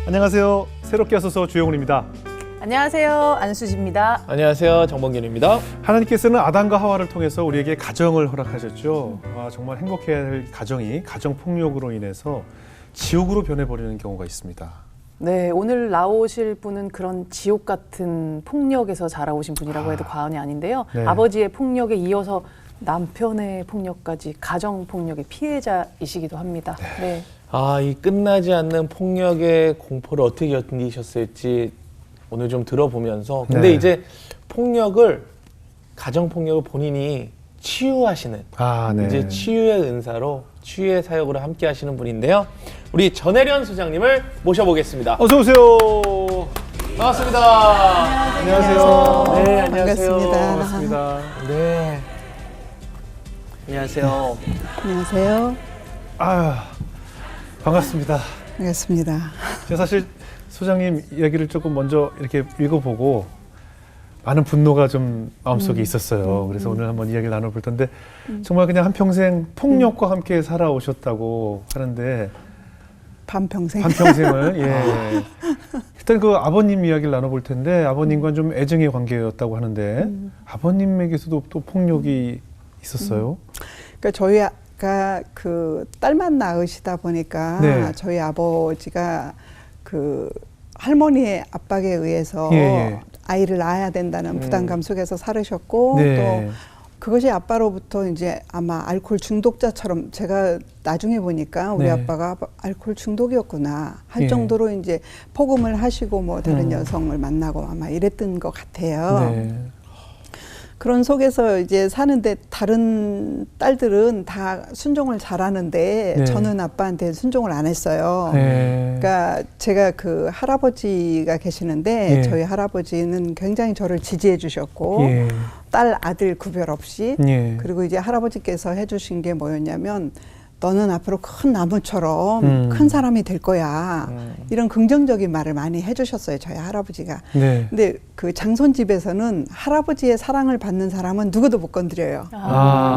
안녕하세요. 새롭게 하소서 주영훈입니다. 안녕하세요. 안수지입니다. 안녕하세요. 정범균입니다. 하나님께서는 아담과 하와를 통해서 우리에게 가정을 허락하셨죠. 정말 행복해야 할 가정이 가정폭력으로 인해서 지옥으로 변해버리는 경우가 있습니다. 네, 오늘 나오실 분은 그런 지옥 같은 폭력에서 자라오신 분이라고 해도 과언이 아닌데요. 네. 아버지의 폭력에 이어서 남편의 폭력까지 가정폭력의 피해자이시기도 합니다. 네. 이 끝나지 않는 폭력의 공포를 어떻게 견디셨을지 오늘 좀 들어보면서 근데 네. 이제 가정폭력을 본인이 치유하시는 네. 이제 치유의 은사로 치유의 사역으로 함께 하시는 분인데요. 우리 전혜련 소장님을 모셔보겠습니다. 어서 오세요. 반갑습니다. 안녕하세요. 네, 안녕하세요. 반갑습니다. 네. 안녕하세요. 안녕하세요. 반갑습니다. 반갑습니다. 제가 사실 소장님 이야기를 조금 먼저 이렇게 읽어보고 많은 분노가 좀 마음속에 있었어요. 그래서 오늘 한번 이야기를 나눠볼 텐데 정말 그냥 한평생 폭력과 함께 살아오셨다고 하는데 반평생. 반평생을 예. 일단 그 아버님 이야기를 나눠볼 텐데 아버님과 좀 애정의 관계였다고 하는데 아버님에게서도 또 폭력이 있었어요. 그러니까 저희가 그 딸만 낳으시다 보니까 네. 저희 아버지가 그 할머니의 압박에 의해서 예. 아이를 낳아야 된다는 부담감 속에서 살으셨고 네. 또 그것이 아빠로부터 이제 아마 알코올 중독자처럼 제가 나중에 보니까 우리 네. 아빠가 알코올 중독이었구나 할 예. 정도로 이제 포금을 하시고 뭐 다른 여성을 만나고 아마 이랬던 것 같아요. 네. 그런 속에서 이제 사는데 다른 딸들은 다 순종을 잘하는데 네. 저는 아빠한테 순종을 안 했어요. 네. 그러니까 제가 그 할아버지가 계시는데 예. 저희 할아버지는 굉장히 저를 지지해 주셨고 예. 딸 아들 구별 없이 예. 그리고 이제 할아버지께서 해주신 게 뭐였냐면 너는 앞으로 큰 나무처럼 큰 사람이 될 거야. 이런 긍정적인 말을 많이 해주셨어요. 저희 할아버지가. 네. 근데 그 장손집에서는 할아버지의 사랑을 받는 사람은 누구도 못 건드려요.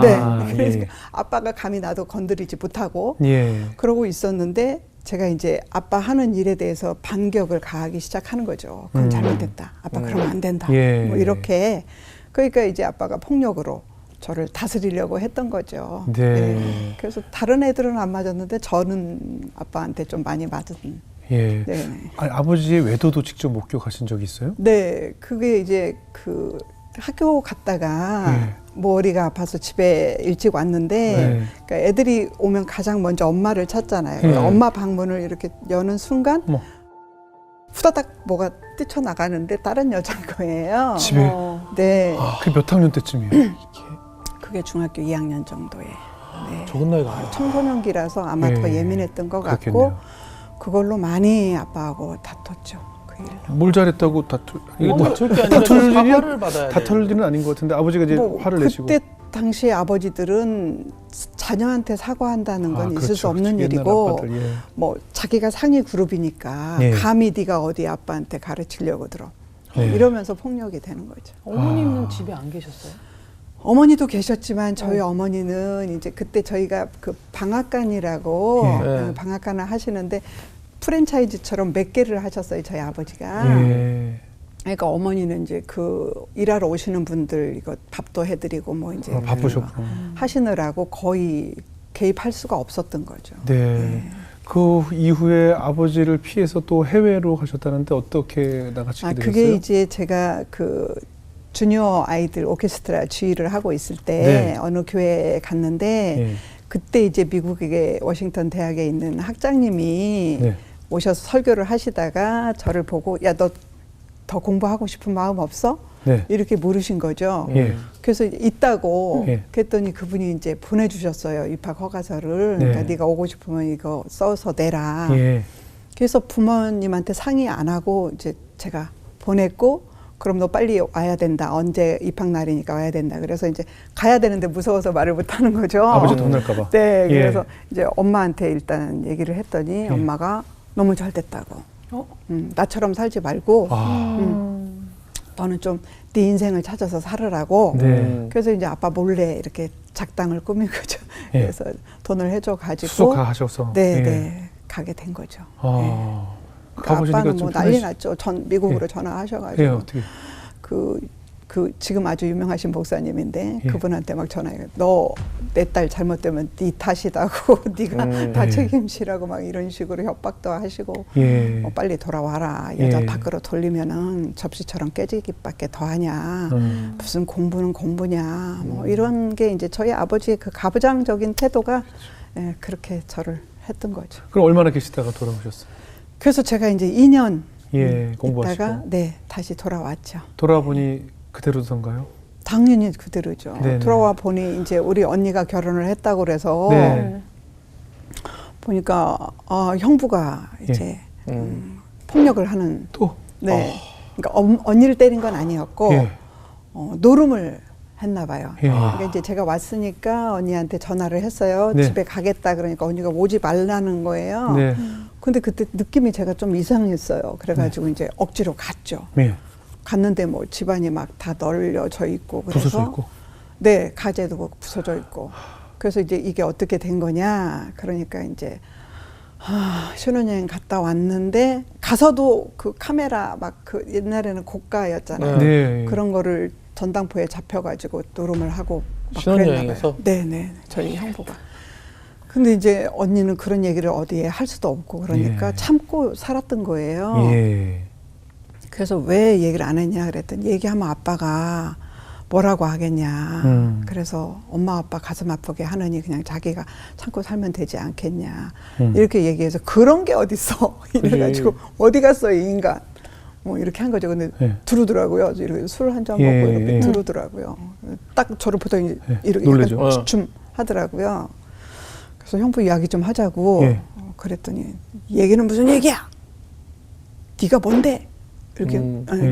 네. 그래서 예. 아빠가 감히 나도 건드리지 못하고 예. 그러고 있었는데 제가 이제 아빠 하는 일에 대해서 반격을 가하기 시작하는 거죠. 그건 잘못됐다. 아빠 그러면 안 된다. 예. 뭐 이렇게. 그러니까 이제 아빠가 폭력으로 저를 다스리려고 했던 거죠. 네. 그래서 다른 애들은 안 맞았는데 저는 아빠한테 좀 많이 맞은. 예. 네. 아버지의 외도도 직접 목격하신 적이 있어요? 네, 그게 이제 그 학교 갔다가 머리가 아파서 집에 일찍 왔는데 네. 그러니까 애들이 오면 가장 먼저 엄마를 찾잖아요. 네. 엄마 방문을 이렇게 여는 순간 어머. 후다닥 뭐가 뛰쳐나가는데 다른 여자인 거예요. 집에? 네, 그게 몇 학년 때쯤이에요? 그게 중학교 2학년 정도에. 네. 적은 나이가 아니에요. 청소년기라서 아마 예. 더 예민했던 것 같고 그렇겠네요. 그걸로 많이 아빠하고 다퉜죠. 그 일로. 뭘 잘했다고 이게 뭐 다툴 게 아니라 다툴 일이야? 사과를 받아야 돼. 다툴 일은 아닌 것 같은데 아버지가 이제 화를 내시고. 그때 당시 아버지들은 자녀한테 사과한다는 건 있을 그렇죠. 수 없는 옛날 일이고 아빠들, 예. 뭐 자기가 상위 그룹이니까 예. 감히 네가 어디 아빠한테 가르치려고 들어 네. 이러면서 폭력이 되는 거죠. 어머님은 집에 안 계셨어요? 어머니도 계셨지만 저희 어머니는 이제 그때 저희가 그 방앗간이라고 예. 방앗간을 하시는데 프랜차이즈처럼 몇 개를 하셨어요. 저희 아버지가. 예. 그러니까 어머니는 이제 그 일하러 오시는 분들 이거 밥도 해드리고 뭐 이제 바쁘셨구나. 하시느라고 거의 개입할 수가 없었던 거죠. 네. 그 이후에 아버지를 피해서 또 해외로 가셨다는데 어떻게 나가시게 되셨어요? 그게 이제 제가 그 주니어 아이들 오케스트라 지휘를 하고 있을 때 네. 어느 교회에 갔는데 예. 그때 이제 미국의 워싱턴 대학에 있는 학장님이 네. 오셔서 설교를 하시다가 저를 보고 야, 너 더 공부하고 싶은 마음 없어? 네. 이렇게 물으신 거죠. 예. 그래서 있다고 예. 그랬더니 그분이 이제 보내주셨어요. 입학 허가서를. 그러니까 네. 네가 오고 싶으면 이거 써서 내라. 예. 그래서 부모님한테 상의 안 하고 이제 제가 보냈고 그럼 너 빨리 와야 된다. 언제 입학 날이니까 와야 된다. 그래서 이제 가야 되는데 무서워서 말을 못 하는 거죠. 아버지 돈 낼까 봐. 네. 예. 그래서 이제 엄마한테 일단 얘기를 했더니 엄마가 너무 잘 됐다고. 나처럼 살지 말고 너는 좀 네 인생을 찾아서 살으라고. 네. 그래서 이제 아빠 몰래 이렇게 작당을 꾸민 거죠. 예. 그래서 돈을 해줘 가지고 수속하셔서. 네, 예. 네. 가게 된 거죠. 아. 그러니까 가보시니까 아빠는 좀 뭐 난리 편하시- 났죠. 미국으로 예. 전화하셔가지고 예, 어떻게? 그 지금 아주 유명하신 목사님인데 예. 그분한테 막 전화해. 너 내 딸 잘못되면 네 탓이다고 네가 다 예. 책임지라고 막 이런 식으로 협박도 하시고 예. 빨리 돌아와라. 여자 예. 밖으로 돌리면은 접시처럼 깨지기밖에 더하냐. 무슨 공부는 공부냐. 뭐 이런 게 이제 저희 아버지의 그 가부장적인 태도가 예, 그렇게 저를 했던 거죠. 그럼 얼마나 계시다가 돌아오셨어요? 그래서 제가 이제 2년 공부하시고. 있다가 네 다시 돌아왔죠. 돌아보니 그대로던가요? 당연히 그대로죠. 네네. 돌아와 보니 이제 우리 언니가 결혼을 했다고 그래서 네. 보니까 형부가 이제 폭력을 하는 또? 네. 그러니까 언니를 때린 건 아니었고 예. 노름을 했나 봐요. 예. 그러니까 이제 제가 왔으니까 언니한테 전화를 했어요. 네. 집에 가겠다 그러니까 언니가 오지 말라는 거예요. 네. 근데 그때 느낌이 제가 좀 이상했어요. 그래가지고 이제 억지로 갔죠. 예. 갔는데 뭐 집안이 막 다 널려져 있고 그래서 부서져 있고. 네, 가재도 뭐 부서져 있고. 그래서 이제 이게 어떻게 된 거냐. 그러니까 이제 신혼여행 갔다 왔는데 가서도 그 카메라 막 그 옛날에는 고가였잖아요. 네. 그런 거를 전당포에 잡혀가지고 노름을 하고 막 신혼여행에서? 그랬나 봐요. 네네, 저희 형부가. 근데 이제 언니는 그런 얘기를 어디에 할 수도 없고 그러니까 예. 참고 살았던 거예요. 예. 그래서 왜 얘기를 안 했냐 그랬더니 얘기하면 아빠가 뭐라고 하겠냐. 그래서 엄마 아빠 가슴 아프게 하느니 그냥 자기가 참고 살면 되지 않겠냐. 이렇게 얘기해서 그런 게 어딨어. 이래가지고 어디 갔어 이 인간. 뭐 이렇게 한 거죠. 근데 예. 두르더라고요. 이렇게 술 한 잔 예, 먹고 이렇게 예. 두르더라고요. 딱 저를 보더니 예, 이렇게 놀래죠. 약간 주춤하더라고요. 그래서 형부 이야기 좀 하자고 예. 그랬더니 얘기는 무슨 얘기야? 네가 뭔데? 이렇게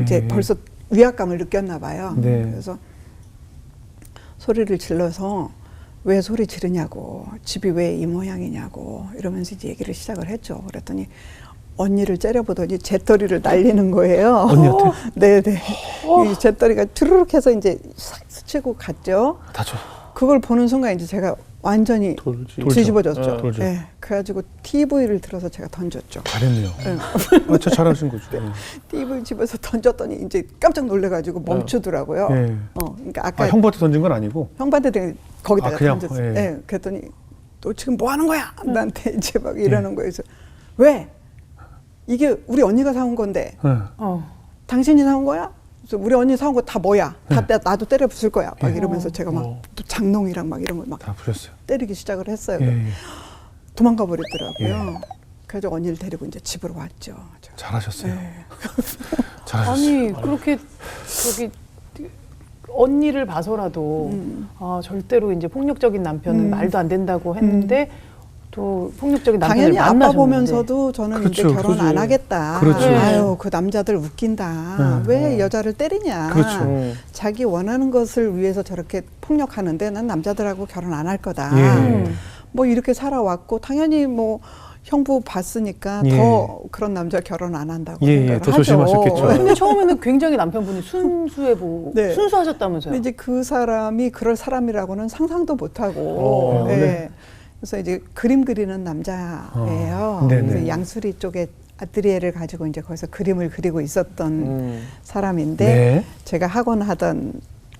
이제 예. 벌써 위압감을 느꼈나 봐요. 네. 그래서 소리를 질러서 왜 소리 지르냐고, 집이 왜 이 모양이냐고 이러면서 이제 얘기를 시작을 했죠. 그랬더니 언니를 째려보더니 재떨이를 날리는 거예요. 언니한테? 네네. 이 재떨이가 주르륵 해서 이제 싹 스치고 갔죠. 다쳐. 그걸 보는 순간 이제 제가 완전히 돌지. 뒤집어졌죠. 돌죠. 네. 그래가지고 TV를 들어서 제가 던졌죠. 잘했네요. 네. 저 잘하신 거죠. TV를 집어서 던졌더니 이제 깜짝 놀래가지고 멈추더라고요. 예. 그러니까 아까 형부한테 던진 건 아니고. 형한테 거기다가 그냥, 던졌어요. 예. 네. 그랬더니 너 지금 뭐 하는 거야? 나한테 이제 막 이러는 거예요. 그래서 왜? 이게 우리 언니가 사온 건데 예. 당신이 사온 거야? 그래서 우리 언니 사온 거 다 뭐야? 다 나도 때려 부술 거야. 막 예. 이러면서 제가 막 또 장롱이랑 막 이런 걸 막 다 부셨어요. 때리기 시작을 했어요. 예. 예. 도망가 버리더라고요. 그래서 언니를 데리고 이제 집으로 왔죠. 잘하셨어요. 네. 잘하셨어요. 아니 그렇게 저기 언니를 봐서라도 절대로 이제 폭력적인 남편은 말도 안 된다고 했는데 또 폭력적인 남편을 당연히 아빠 만나셨는데. 보면서도 저는 이제 그렇죠. 결혼 안 그렇죠. 하겠다. 그렇죠. 아유 그 남자들 웃긴다. 왜 여자를 때리냐. 그렇죠. 자기 원하는 것을 위해서 저렇게 폭력하는데 난 남자들하고 결혼 안 할 거다. 예. 뭐 이렇게 살아왔고 당연히 뭐 형부 봤으니까 예. 더 그런 남자 결혼 안 한다고 예, 생각을 더 하죠. 조심하셨겠죠. 근데 처음에는 굉장히 남편분이 네. 순수하셨다면서요? 근데 이제 그 사람이 그럴 사람이라고는 상상도 못하고. 네. 그래서 이제 그림 그리는 남자예요. 네네. 그래서 양수리 쪽에 아트리에를 가지고 이제 거기서 그림을 그리고 있었던 사람인데 네. 제가 학원 하던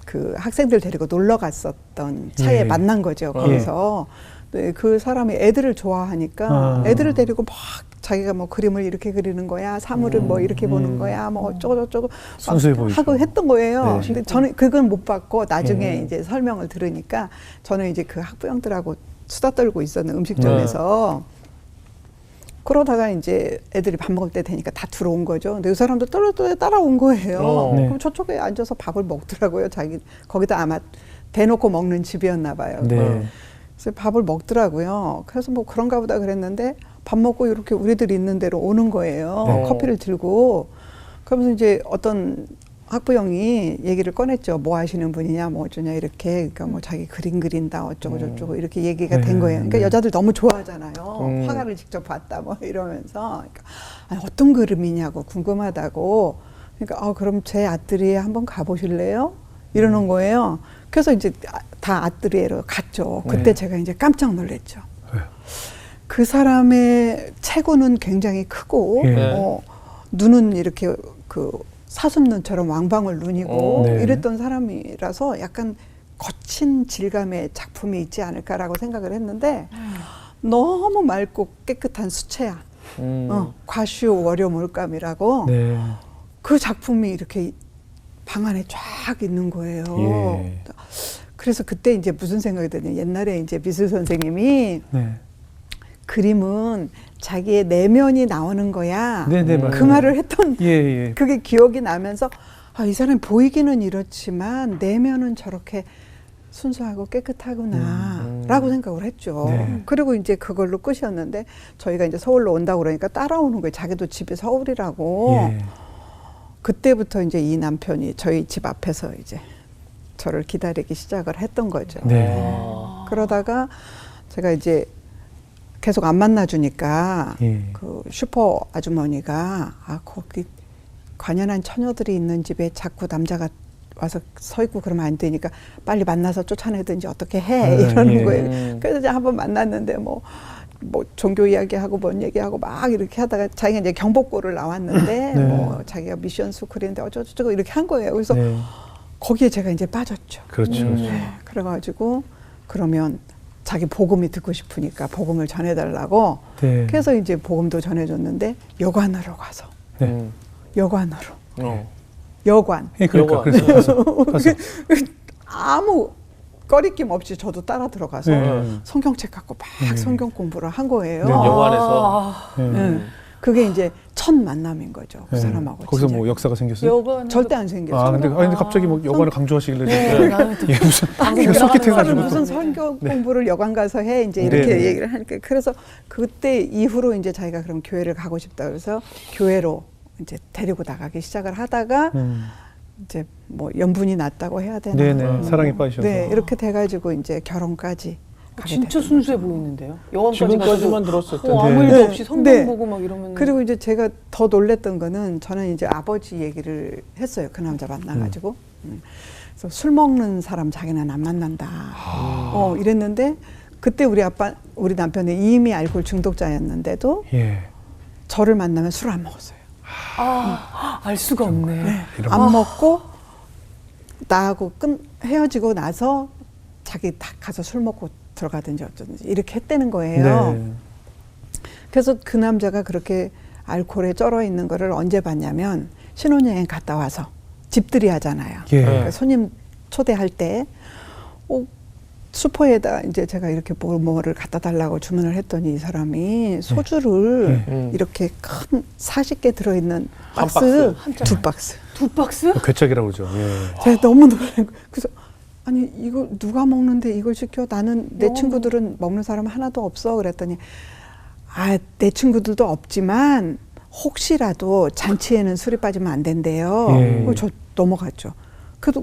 그 학생들 데리고 놀러 갔었던 차에 예. 만난 거죠. 거기서. 네, 그 사람이 애들을 좋아하니까 애들을 데리고 막 자기가 뭐 그림을 이렇게 그리는 거야, 사물을 뭐 이렇게 보는 거야, 뭐 어쩌고 저쩌고 순수해 막 보이죠. 하고 했던 거예요. 네. 근데 저는 그건 못 봤고 나중에 이제 설명을 들으니까 저는 이제 그 학부형들하고 수다 떨고 있었는 음식점에서 그러다가 이제 애들이 밥 먹을 때 되니까 다 들어온 거죠. 근데 그 사람도 떨어져 따라온 거예요. 네. 그럼 저쪽에 앉아서 밥을 먹더라고요. 자기 거기다 아마 대놓고 먹는 집이었나 봐요. 네. 그래서 밥을 먹더라고요. 그래서 뭐 그런가 보다 그랬는데 밥 먹고 이렇게 우리들 있는 데로 오는 거예요. 네. 커피를 들고. 그러면서 이제 어떤 학부형이 얘기를 꺼냈죠. 뭐 하시는 분이냐, 뭐 어쩌냐 이렇게. 그러니까 뭐 자기 그림 그린다 어쩌고 저쩌고 이렇게 얘기가 된 거예요. 그러니까 여자들 너무 좋아하잖아요. 화가를 직접 봤다 뭐 이러면서. 그러니까 아니, 어떤 그림이냐고 궁금하다고. 그러니까 그럼 제 아뜨리에 한번 가보실래요? 이러는 거예요. 그래서 이제 다 아뜨리에로 갔죠. 그때 제가 이제 깜짝 놀랐죠. 그 사람의 체구는 굉장히 크고 예. 눈은 이렇게 그 사슴눈처럼 왕방울 눈이고 네. 이랬던 사람이라서 약간 거친 질감의 작품이 있지 않을까라고 생각을 했는데 너무 맑고 깨끗한 수채화, 과슈 월요 몰감이라고 네. 그 작품이 이렇게 방 안에 쫙 있는 거예요. 예. 그래서 그때 이제 무슨 생각이 드냐. 옛날에 이제 미술 선생님이 네. 그림은 자기의 내면이 나오는 거야. 네네, 그 맞아요. 말을 했던 예, 예. 그게 기억이 나면서 이 사람이 보이기는 이렇지만 내면은 저렇게 순수하고 깨끗하구나 라고 생각을 했죠. 네. 그리고 이제 그걸로 끝이었는데 저희가 이제 서울로 온다고 그러니까 따라오는 거예요. 자기도 집이 서울이라고. 예. 그때부터 이제 이 남편이 저희 집 앞에서 이제 저를 기다리기 시작을 했던 거죠. 네. 그러다가 제가 이제 계속 안 만나주니까 예. 그 슈퍼 아주머니가 거기 관연한 처녀들이 있는 집에 자꾸 남자가 와서 서 있고 그러면 안 되니까 빨리 만나서 쫓아내든지 어떻게 해 이러는 예. 거예요. 그래서 이제 한번 만났는데 뭐 종교 이야기하고 뭔 얘기하고 막 이렇게 하다가 자기가 이제 경복고를 나왔는데 네. 뭐 자기가 미션 스쿨인데 어쩌고저쩌고 이렇게 한 거예요. 그래서 네. 거기에 제가 이제 빠졌죠. 그렇죠. 그렇죠. 네. 그래가지고 그러면 자기 복음이 듣고 싶으니까 복음을 전해달라고 네. 그래서 이제 복음도 전해줬는데 여관으로 가서 네. 여관으로 어. 여관 예, 그러니까. 요거. 그래서 가서. 아무 꺼리낌 없이 저도 따라 들어가서 네. 성경책 갖고 막 네. 성경 공부를 한 거예요. 네. 영화관에서. 네. 네. 그게 이제 첫 만남인 거죠. 그 네. 사람하고. 거기서 진짜. 뭐 역사가 생겼어요? 여관 절대 안 생겼어요. 아, 근데 갑자기 뭐 여관을 강조하시길래 네, 나는 또 예, 무슨 방송 이거 들어가는 소개팅해가지고 사람은 또. 무슨 성경 공부를 여관 가서 해 이제 이렇게 네. 얘기를 하니까 그래서 그때 이후로 이제 자기가 그럼 교회를 가고 싶다 그래서 교회로 이제 데리고 나가기 시작을 하다가 이제 뭐 연분이 났다고 해야 되나? 네네, 사랑에 빠지셔서. 네, 이렇게 돼가지고 이제 결혼까지 가게 진짜 됐던 순수해 거죠. 보이는데요. 여관까지 지금까지만 가서도 들었을 때. 아무 네. 일도 없이 성경 네. 보고 막 이러면 그리고 이제 제가 더 놀랬던 거는 저는 이제 아버지 얘기를 했어요. 그 남자 만나가지고. 그래서 술 먹는 사람 자기는 안 만난다. 이랬는데 그때 우리 남편이 이미 알코올 중독자였는데도 예. 저를 만나면 술을 안 먹었어요. 알 수가 없네. 이런 안 먹고 나하고 헤어지고 나서 자기 딱 가서 술 먹고 들어가든지 어쩌든지 이렇게 했다는 거예요. 네. 그래서 그 남자가 그렇게 알코올에 쩔어 있는 거를 언제 봤냐면 신혼여행 갔다 와서 집들이 하잖아요. 예. 그러니까 손님 초대할 때 슈퍼에다 이제 제가 이렇게 뭐를 갖다 달라고 주문을 했더니 이 사람이 소주를 네. 이렇게 큰 40개 들어있는 한 박스, 박스. 두 박스. 두 박스? 괴짝이라고 그러죠. 예. 제가 너무 놀란 거예요. 그래서 아니 이거 누가 먹는데 이걸 시켜? 나는 내 친구들은 먹는 사람 하나도 없어. 그랬더니 내 친구들도 없지만 혹시라도 잔치에는 술이 빠지면 안 된대요. 예. 저 넘어갔죠.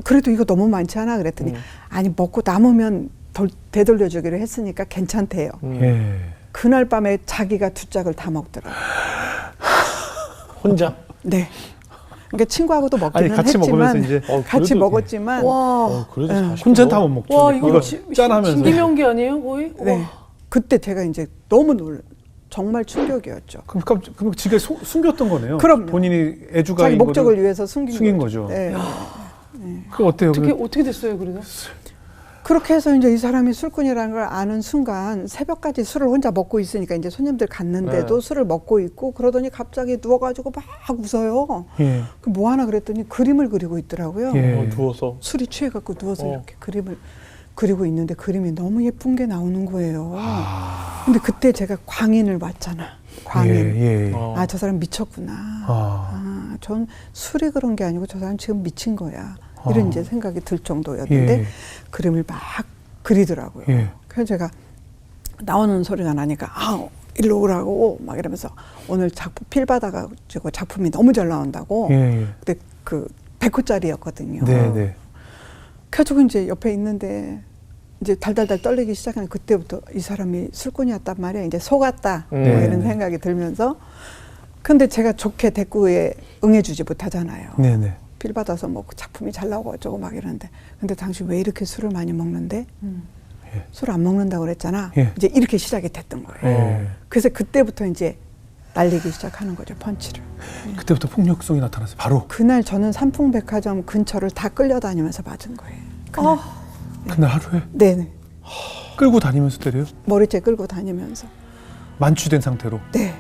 그래도 이거 너무 많지 않아? 그랬더니 아니 먹고 남으면 되돌려주기로 했으니까 괜찮대요. 예. 그날 밤에 자기가 두 짝을 다 먹더라고요. 혼자? 네. 그러니까 친구하고도 아니 먹기는 같이 먹으면서 했지만 이제 같이 그래도- 먹었지만 와, 그래도 네. 40kg. 혼자 다 못 먹죠. 와 이거 짠하면서. 신기명기 아니에요 거의? 네. 와. 그때 제가 이제 너무 정말 충격이었죠. 그럼 지가 숨겼던 거네요. 그럼요. 본인이 애주가 자기 목적을 위해서 숨긴 거죠. 네. 그 어때요? 어떻게 됐어요 그래도? 그렇게 해서 이제 이 사람이 술꾼이라는 걸 아는 순간 새벽까지 술을 혼자 먹고 있으니까 이제 손님들 갔는데도 네. 술을 먹고 있고 그러더니 갑자기 누워가지고 막 웃어요. 예. 그 뭐 하나 그랬더니 그림을 그리고 있더라고요. 예. 누워서. 술이 취해갖고 누워서 어. 이렇게 그림을 그리고 있는데 그림이 너무 예쁜 게 나오는 거예요. 근데 그때 제가 광인을 봤잖아. 광인. 예. 예. 어. 저 사람 미쳤구나. 전 술이 그런 게 아니고 저 사람 지금 미친 거야. 이런 이제 생각이 들 정도였는데 예. 그림을 막 그리더라고요. 예. 그래서 제가 나오는 소리가 나니까 일로 오라고 막 이러면서 오늘 작품 필 받아가지고 작품이 너무 잘 나온다고. 예. 그때 그 100호짜리였거든요. 네. 그래가지고 이제 옆에 있는데 이제 달달달 떨리기 시작하는 그때부터 이 사람이 술꾼이었단 말이야. 이제 속았다. 뭐 네. 이런 생각이 들면서 근데 제가 좋게 대꾸에 응해주지 못하잖아요. 네네. 필 받아서 뭐 작품이 잘 나오고 어쩌고 막 이러는데 근데 당신 왜 이렇게 술을 많이 먹는데? 예. 술 안 먹는다고 그랬잖아. 예. 이제 이렇게 시작이 됐던 거예요. 예. 그래서 그때부터 이제 날리기 시작하는 거죠, 펀치를. 그때부터 폭력성이 나타났어요. 바로 그날 저는 삼풍백화점 근처를 다 끌려다니면서 맞은 거예요. 그날. 그날 하루에 네네. 끌고 다니면서 때려요. 머리채 끌고 다니면서. 만취된 상태로. 네.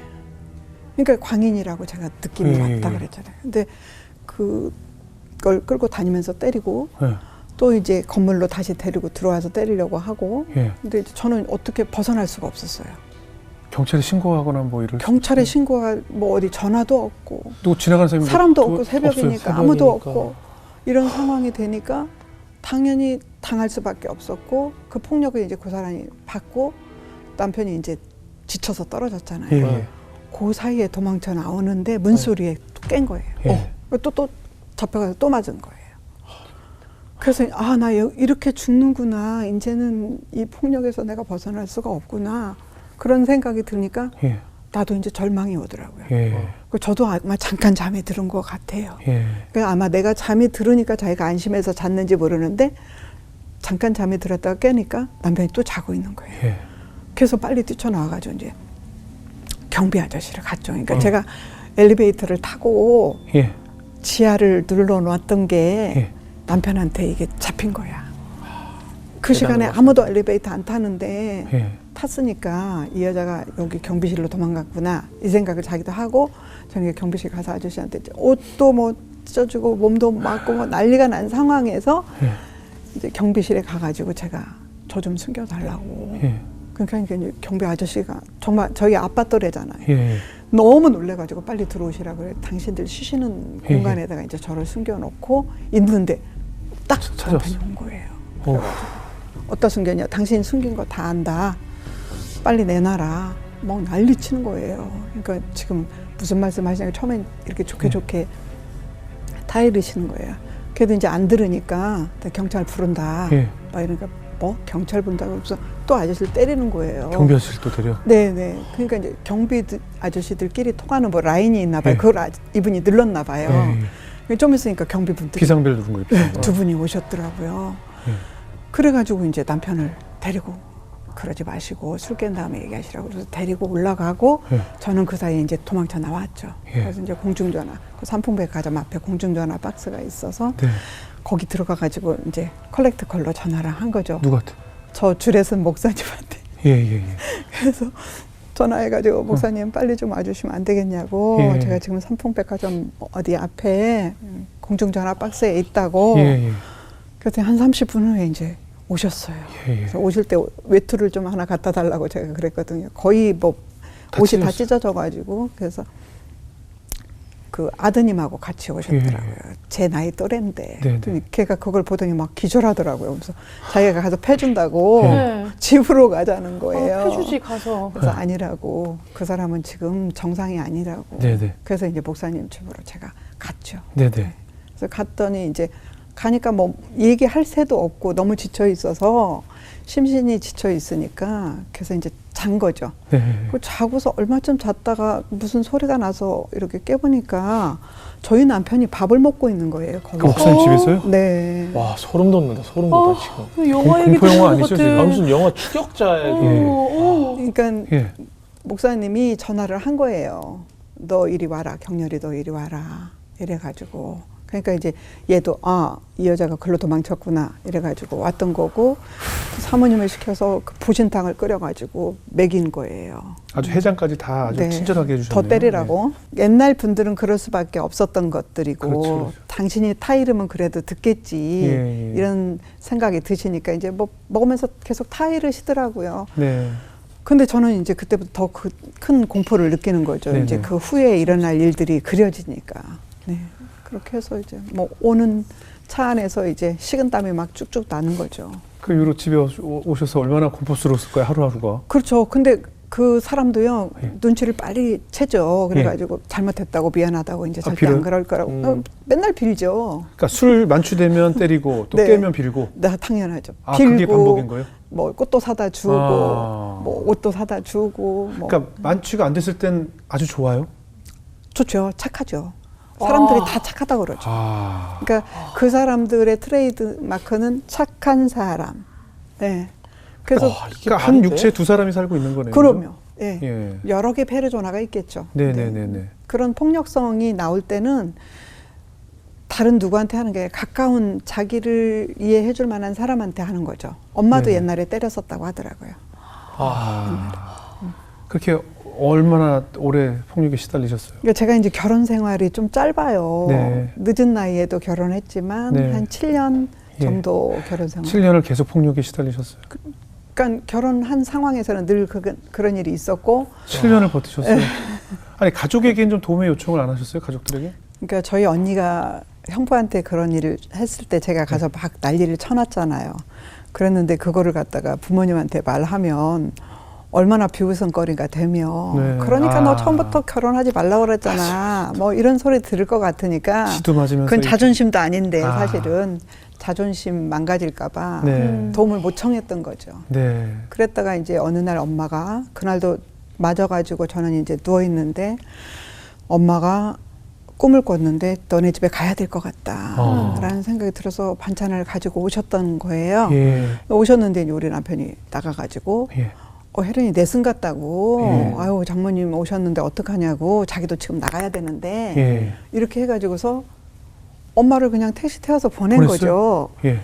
그러니까 광인이라고 제가 느낌이 예, 왔다 예. 그랬잖아요. 근데 그걸 끌고 다니면서 때리고 예. 또 이제 건물로 다시 데리고 들어와서 때리려고 하고. 예. 근데 이제 저는 어떻게 벗어날 수가 없었어요. 경찰에 신고하거나 뭐 이럴 경찰에 신고할 뭐 어디 전화도 없고 또 지나가는 사람이 사람도 또 없고 새벽이니까 없어요. 아무도 새벽이니까. 없고 이런 상황이 되니까 당연히 당할 수밖에 없었고 그 폭력을 이제 그 사람이 받고 남편이 이제 지쳐서 떨어졌잖아요. 예. 네. 그 사이에 도망쳐 나오는데 문소리에 또 깬 거예요. 예. 또 잡혀가서 또 맞은 거예요. 그래서 아, 나 이렇게 죽는구나. 이제는 이 폭력에서 내가 벗어날 수가 없구나. 그런 생각이 드니까 예. 나도 이제 절망이 오더라고요. 예. 저도 아마 잠깐 잠이 들은 것 같아요. 예. 그러니까 아마 내가 잠이 들으니까 자기가 안심해서 잤는지 모르는데 잠깐 잠이 들었다가 깨니까 남편이 또 자고 있는 거예요. 예. 그래서 빨리 뛰쳐나와가지고 이제 경비 아저씨를 갔죠. 그러니까 제가 엘리베이터를 타고 예. 지하를 눌러놨던 게 예. 남편한테 이게 잡힌 거야. 그 대단한 시간에 것 아무도 엘리베이터 안 타는데 예. 탔으니까 이 여자가 여기 경비실로 도망갔구나 이 생각을 자기도 하고 저는 경비실 가서 아저씨한테 옷도 뭐 찢어주고 몸도 맞고 뭐 난리가 난 상황에서 예. 이제 경비실에 가가지고 제가 저 좀 숨겨달라고. 예. 그러니까 이제 경비 아저씨가 정말 저희 아빠 또래잖아요. 예. 너무 놀래가지고 빨리 들어오시라고 그래. 당신들 쉬시는 예, 공간에다가 이제 저를 숨겨놓고 있는데 딱 찾아왔어. 남편이 온 거예요. 오. 어디다 숨겼냐? 당신 숨긴 거 다 안다. 빨리 내놔라. 막 난리치는 거예요. 그러니까 지금 무슨 말씀 하시냐면 처음엔 이렇게 좋게 타이르시는 거예요. 그래도 이제 안 들으니까 경찰 부른다. 예. 막 이러니까 뭐 경찰 부른다고 그래서 또 아저씨를 때리는 거예요. 경비 아저씨 또 데려. 네네. 그러니까 이제 경비 아저씨들끼리 통하는 뭐 라인이 있나 봐요. 예. 그걸 이분이 늘렀나 봐요. 예. 좀 있으니까 경비분들이 비상벨 누른 거예요. 비상벨. 두 분이 오셨더라고요. 예. 그래가지고 이제 남편을 데리고 그러지 마시고 술 깬 다음에 얘기하시라고 그래서 데리고 올라가고 예. 저는 그 사이에 이제 도망쳐 나왔죠. 예. 그래서 이제 공중전화, 그 삼풍백화점 앞에 공중전화 박스가 있어서 네. 거기 들어가가지고 이제 컬렉트 컬러 전화를 한 거죠. 누구한테? 저 줄에 쓴 목사님한테. 예. 예. 그래서 전화해가지고 목사님 빨리 좀 와주시면 안 되겠냐고. 예. 제가 지금 삼풍백화점 어디 앞에 공중전화 박스에 있다고. 예. 예. 그래서 한 30분 후에 이제 오셨어요. 예. 예. 그래서 오실 때 외투를 좀 하나 갖다 달라고 제가 그랬거든요. 거의 뭐 다 옷이 다 찢어졌어요. 찢어져가지고 그래서 그 아드님하고 같이 오셨더라고요. 제 나이 또래인데. 네, 그랬더니 걔가 그걸 보더니 막 기절하더라고요. 그래서 자기가 가서 패준다고 네. 집으로 가자는 거예요. 해주지 가서. 그래서 아니라고. 그 사람은 지금 정상이 아니라고. 네네. 그래서 이제 목사님 집으로 제가 갔죠. 네네. 그래서 갔더니 이제 가니까 뭐 얘기할 새도 없고 너무 지쳐 있어서 심신이 지쳐 있으니까 그래서 이제 잔 거죠. 네. 그 자고서 얼마쯤 잤다가 무슨 소리가 나서 이렇게 깨보니까 저희 남편이 밥을 먹고 있는 거예요. 거기서. 목사님 집에서요? 네. 와 소름 돋는다. 소름 돋아 지금. 그 영화 얘기 공포 영화 듣는 것 아니죠, 같아. 지금? 아, 무슨 영화 추격자의 그러니까 예. 목사님이 전화를 한 거예요. 너 이리 와라. 경렬이 너 이리 와라. 이래가지고. 그러니까 이제 얘도 이 여자가 글로 도망쳤구나 이래가지고 왔던 거고 사모님을 시켜서 그 부신탕을 끓여가지고 먹인 거예요. 아주 해장까지 다 아주 네. 친절하게 해주셨네요. 더 때리라고. 옛날 분들은 그럴 수밖에 없었던 것들이고 그렇죠, 그렇죠. 당신이 타이르면 그래도 듣겠지 예. 이런 생각이 드시니까 이제 뭐 먹으면서 계속 타이르시더라고요. 네. 근데 저는 이제 그때부터 더 큰 공포를 느끼는 거죠. 네네. 이제 그 후에 일어날 일들이 그려지니까. 네. 그렇게 해서 이제 뭐 오는 차 안에서 이제 식은땀이 막 쭉쭉 나는 거죠. 그 이후로 집에 오셔서 얼마나 공포스러웠을 거예요, 하루하루가. 그렇죠. 근데 그 사람도요 예. 눈치를 빨리 채죠. 그래가지고 잘못했다고 미안하다고 이제 절대 빌어요? 안 그럴 거라고 맨날 빌죠. 그러니까 술 만취되면 때리고 또 네. 깨면 빌고. 나 당연하죠. 아, 그게 반복인 거예요? 뭐 꽃도 사다 주고, 뭐 옷도 사다 주고. 뭐 그러니까 만취가 안 됐을 땐 아주 좋아요. 좋죠. 착하죠. 사람들이 다 착하다고 그러죠. 그러니까 그 사람들의 트레이드 마크는 착한 사람. 네. 그래서 이게 그러니까 한 말이 돼? 육체에 두 사람이 살고 있는 거네요. 그럼요. 예. 그죠? 예. 여러 개 페르소나가 있겠죠. 네네네네. 그런 폭력성이 나올 때는 다른 누구한테 하는 게 가까운 자기를 이해해 줄 만한 사람한테 하는 거죠. 엄마도 네네. 옛날에 때렸었다고 하더라고요. 그렇게 얼마나 오래 폭력에 시달리셨어요? 그러니까 제가 이제 결혼 생활이 좀 짧아요. 네. 늦은 나이에도 결혼했지만 네. 한 7년 예. 정도 결혼 생활. 7년을 계속 폭력에 시달리셨어요. 그러니까 결혼한 상황에서는 늘 그런 일이 있었고 7년을 버티셨어요. 아니 가족에게는 좀 도움의 요청을 안 하셨어요? 가족들에게? 그러니까 저희 언니가 형부한테 그런 일을 했을 때 제가 가서 막 난리를 쳐놨잖아요. 그랬는데 그거를 갖다가 부모님한테 말하면 얼마나 비웃음거리가 되며 네. 그러니까 너 처음부터 결혼하지 말라고 그랬잖아. 뭐 이런 소리 들을 것 같으니까 지도 맞으면서 그건 이렇게. 자존심도 아닌데 아. 사실은 자존심 망가질까 봐 네. 도움을 못 청했던 거죠. 네. 그랬다가 이제 어느 날 엄마가 그날도 맞아가지고 저는 이제 누워 있는데 엄마가 꿈을 꿨는데 너네 집에 가야 될 것 같다라는 생각이 들어서 반찬을 가지고 오셨던 거예요. 예. 오셨는데 이제 우리 남편이 나가가지고 예. 혜련이 내승 같다고 예. 아유 장모님 오셨는데 어떡하냐고 자기도 지금 나가야 되는데 예. 이렇게 해가지고서 엄마를 그냥 택시 태워서 보낸 보냈어요? 거죠. 예.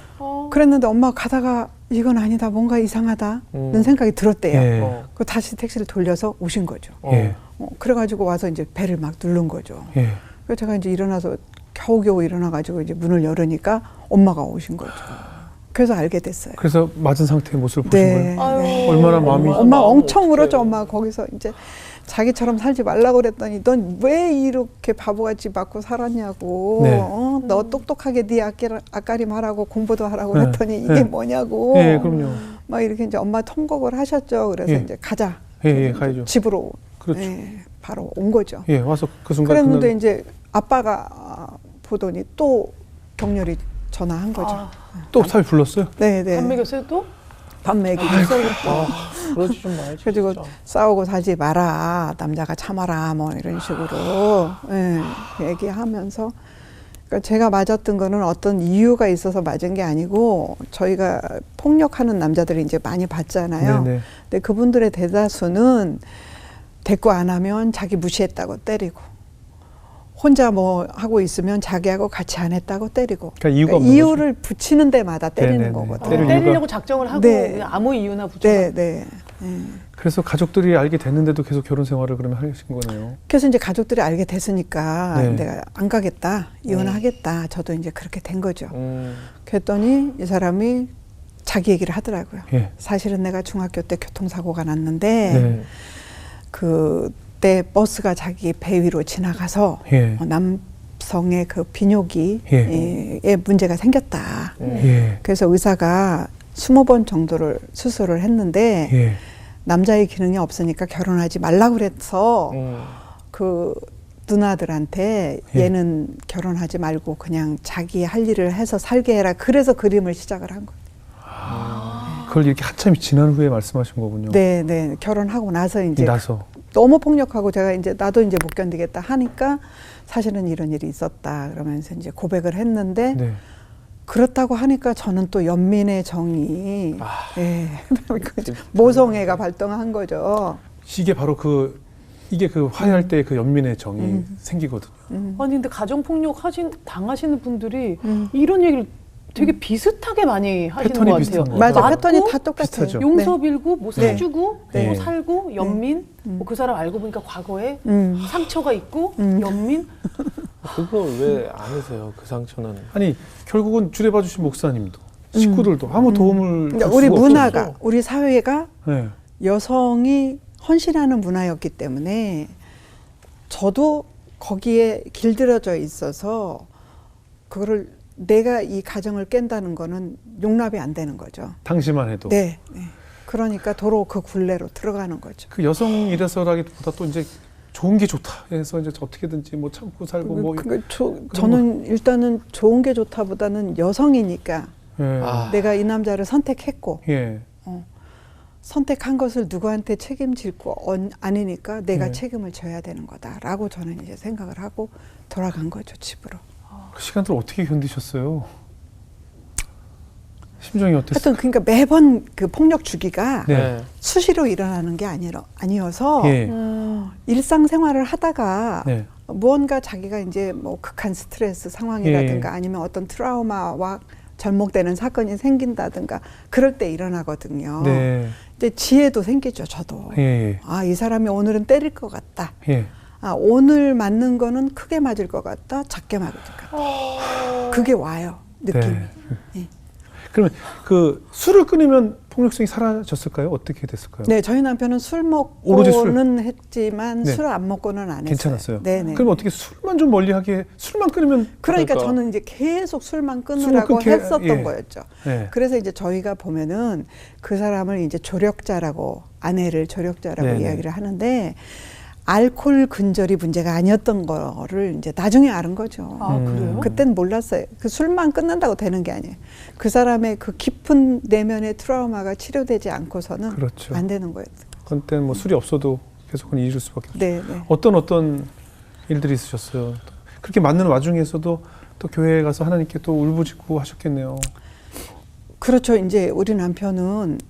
그랬는데 엄마가 가다가 이건 아니다 뭔가 이상하다는 생각이 들었대요. 예. 그 다시 택시를 돌려서 오신 거죠. 예. 그래가지고 와서 이제 배를 막 누른 거죠. 예. 그래서 제가 이제 일어나서 겨우겨우 일어나가지고 이제 문을 열으니까 엄마가 오신 거죠. 그래서 알게 됐어요. 그래서 맞은 상태의 모습을 보신 거예요? 아유. 얼마나 마음이 엄마 엄청 어떡해. 울었죠. 엄마 거기서 이제 자기처럼 살지 말라고 그랬더니 넌 왜 이렇게 바보같이 맞고 살았냐고. 네. 너 똑똑하게 네 앞가림 하라고 공부도 하라고 네. 그랬더니 이게 네. 뭐냐고. 예, 그럼요. 막 이렇게 이제 엄마 통곡을 하셨죠. 그래서 예. 이제 가자. 예, 예, 가야죠. 집으로 그렇죠. 예, 바로 온 거죠. 예, 와서 그 순간 그랬는데 그날- 이제 아빠가 보더니 또 격렬히 전화한 거죠. 아, 또 사위 불렀어요? 네네. 밥 먹였어요 또? 밥 먹이기. 그러지 좀 말지. 그래가지고 진짜. 싸우고 살지 마라. 남자가 참아라. 뭐 이런 식으로 예, 얘기하면서 그러니까 제가 맞았던 거는 어떤 이유가 있어서 맞은 게 아니고 저희가 폭력하는 남자들이 이제 많이 봤잖아요. 네네. 근데 그분들의 대다수는 대꾸 안 하면 자기 무시했다고 때리고 혼자 뭐 하고 있으면 자기하고 같이 안 했다고 때리고 그러니까 이유가 없는 이유를 붙이는 데마다 때리는 네네네. 거거든요. 때릴 때리려고 이유가- 작정을 하고 네. 그냥 아무 이유나 붙여. 네, 네. 그래서 가족들이 알게 됐는데도 계속 결혼 생활을 그러면 하신 거네요. 그래서 이제 가족들이 알게 됐으니까 네. 내가 안 가겠다, 이혼하겠다. 저도 이제 그렇게 된 거죠. 음. 그랬더니 이 사람이 자기 얘기를 하더라고요. 예. 사실은 내가 중학교 때 교통사고가 났는데 네. 그때 버스가 자기 배 위로 지나가서 예. 남성의 그 비뇨기에 예. 문제가 생겼다. 예. 그래서 의사가 20번 정도를 수술을 했는데 예. 남자의 기능이 없으니까 결혼하지 말라고 그래서 음. 그 누나들한테 예. 얘는 결혼하지 말고 그냥 자기 할 일을 해서 살게 해라. 그래서 그림을 시작을 한 거예요. 그걸 이렇게 한참 지난 후에 말씀하신 거군요. 네, 네. 결혼하고 나서 이제 나서. 너무 폭력하고 제가 이제 나도 이제 못 견디겠다 하니까 사실은 이런 일이 있었다. 그러면서 이제 고백을 했는데 네. 그렇다고 하니까 저는 또 연민의 정이 예. 모성애가 발동한 거죠. 이게 바로 이게 그 화해할 때 그 연민의 정이 생기거든요. 아니 근데 가정 폭력 당하시는 분들이 이런 얘기를 되게 비슷하게 많이 하시는 패턴이 것 같아요. 비슷한 것 맞아, 맞고, 패턴이 다 똑같아요. 비슷하죠. 용서 빌고 뭐 네. 사주고 네. 뭐 살고 연민 뭐 그 사람 알고 보니까 과거에 상처가 있고 연민 그거 왜 안 하세요? 그 상처는. 아니 결국은 주례봐 주신 목사님도 식구들도 아무 도움을 줄 그러니까 우리 수가 문화가 없었죠. 우리 사회가 네. 여성이 헌신하는 문화였기 때문에 저도 거기에 길들여져 있어서 그거를 내가 이 가정을 깬다는 거는 용납이 안 되는 거죠. 당시만 해도 네. 네. 그러니까 도로 그 굴레로 들어가는 거죠. 그 여성이라서라기보다 또 이제 좋은 게 좋다 해서 이제 어떻게든지 뭐 참고 살고 뭐 저는 일단은 좋은 게 좋다보다는 여성이니까 예. 아. 내가 이 남자를 선택했고 예. 선택한 것을 누구한테 책임질 거 아니니까 내가 네. 책임을 져야 되는 거다라고 저는 이제 생각을 하고 돌아간 거죠 집으로. 그 시간들 어떻게 견디셨어요? 심정이 어땠어요? 하여튼 그러니까 매번 그 폭력 주기가 네. 수시로 일어나는 게 아니어서 예. 일상생활을 하다가 네. 무언가 자기가 이제 뭐 극한 스트레스 상황이라든가 아니면 어떤 트라우마와 접목되는 사건이 생긴다든가 그럴 때 일어나거든요. 네. 이제 지혜도 생기죠, 저도. 예. 아, 이 사람이 오늘은 때릴 것 같다. 예. 아, 오늘 맞는 거는 크게 맞을 것 같다, 작게 맞을 것 같다. 그게 와요, 느낌이. 네. 예. 그러면 그 술을 끊으면 폭력성이 사라졌을까요? 어떻게 됐을까요? 네, 저희 남편은 술 오로지 술. 먹고는 했지만 네. 술 안 먹고는 안 했어요. 괜찮았어요. 네네. 그럼 어떻게 술만 좀 멀리하게 술만 끊으면 그러니까 그러니까. 저는 이제 계속 술만 끊으라고 끊게, 했었던 예. 거였죠. 네. 그래서 이제 저희가 보면은 그 사람을 이제 조력자라고, 아내를 조력자라고 네네. 이야기를 하는데 알코올 근절이 문제가 아니었던 거를 이제 나중에 알은 거죠. 아, 그래요? 그땐 몰랐어요. 그 술만 끊는다고 되는 게 아니에요. 그 사람의 그 깊은 내면의 트라우마가 치료되지 않고서는 그렇죠. 안 되는 거예요. 그때 뭐 술이 없어도 계속은 잃을 수밖에 없죠. 네, 네. 어떤 일들이 있으셨어요? 그렇게 맞는 와중에서도 또 교회에 가서 하나님께 또 울부짖고 하셨겠네요. 그렇죠. 이제 우리 남편은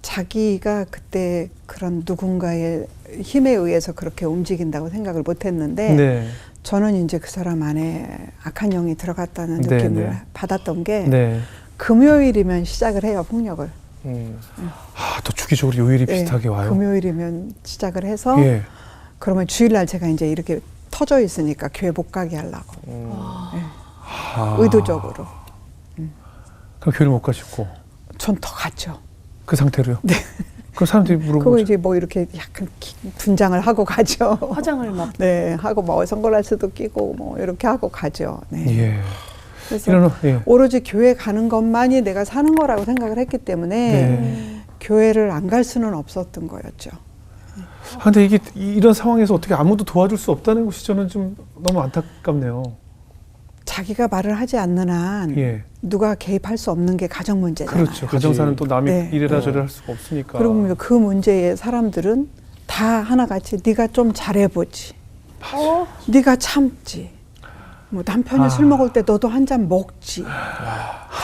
자기가 그때 그런 누군가의 힘에 의해서 그렇게 움직인다고 생각을 못 했는데 네. 저는 이제 그 사람 안에 악한 영이 들어갔다는 네, 느낌을 네. 받았던 게 네. 금요일이면 시작을 해요, 폭력을. 아, 또 주기적으로 요일이 네, 비슷하게 와요. 금요일이면 시작을 해서 예. 그러면 주일날 제가 이제 이렇게 터져 있으니까 교회 못 가게 하려고. 아. 의도적으로. 그럼 교회를 못 가시고 전 더 갔죠. 그 상태로요? 네. 그럼 사람들이 그거 물어보죠. 이제 뭐 이렇게 약간 분장을 하고 가죠. 화장을 막 네, 하고 뭐 선글라스도 끼고 뭐 이렇게 하고 가죠. 네. 예. 그래서 이런 예. 오로지 교회 가는 것만이 내가 사는 거라고 생각을 했기 때문에 네. 교회를 안 갈 수는 없었던 거였죠. 아, 근데 이게 이런 상황에서 어떻게 아무도 도와줄 수 없다는 것이 저는 좀 너무 안타깝네요. 자기가 말을 하지 않는 한 예. 누가 개입할 수 없는 게 가정 문제잖아요. 그렇죠. 가정사는 또 남이 네. 이래라 저래라 할 수가 없으니까. 그리고 그 문제에 사람들은 다 하나같이 네가 좀 잘해보지. 네가 참지. 뭐 남편이 아. 술 먹을 때 너도 한 잔 먹지.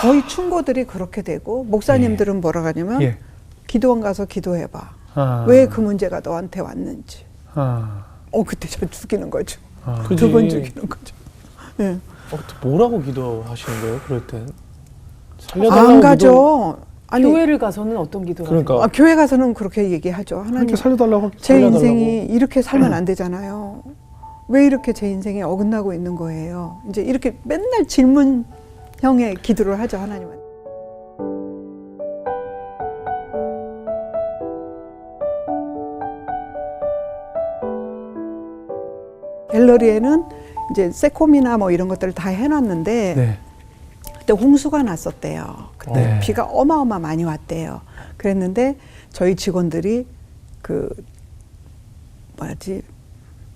거의 충고들이 그렇게 되고 목사님들은 뭐라 하냐면 예. 기도원 가서 기도해봐. 아. 왜 그 문제가 너한테 왔는지. 아. 그때 저 죽이는 거죠. 아. 그지. 두 번 죽이는 거죠. 네. 뭐라고 기도하시는 거예요? 그럴 땐? 안 가죠. 아니, 교회를 가서는 어떤 기도를 그러니까. 하세요? 교회 가서는 그렇게 얘기하죠. 하나님, 이렇게 살려달라고 제 살려달라고. 인생이 이렇게 살면 안 되잖아요. 왜 이렇게 제 인생에 어긋나고 있는 거예요? 이제 이렇게 맨날 질문형의 기도를 하죠, 하나님한테. 갤러리에는 이제 세콤이나 뭐 이런 것들을 다 해놨는데 네. 그때 홍수가 났었대요. 그때 네. 비가 어마어마 많이 왔대요. 그랬는데 저희 직원들이 그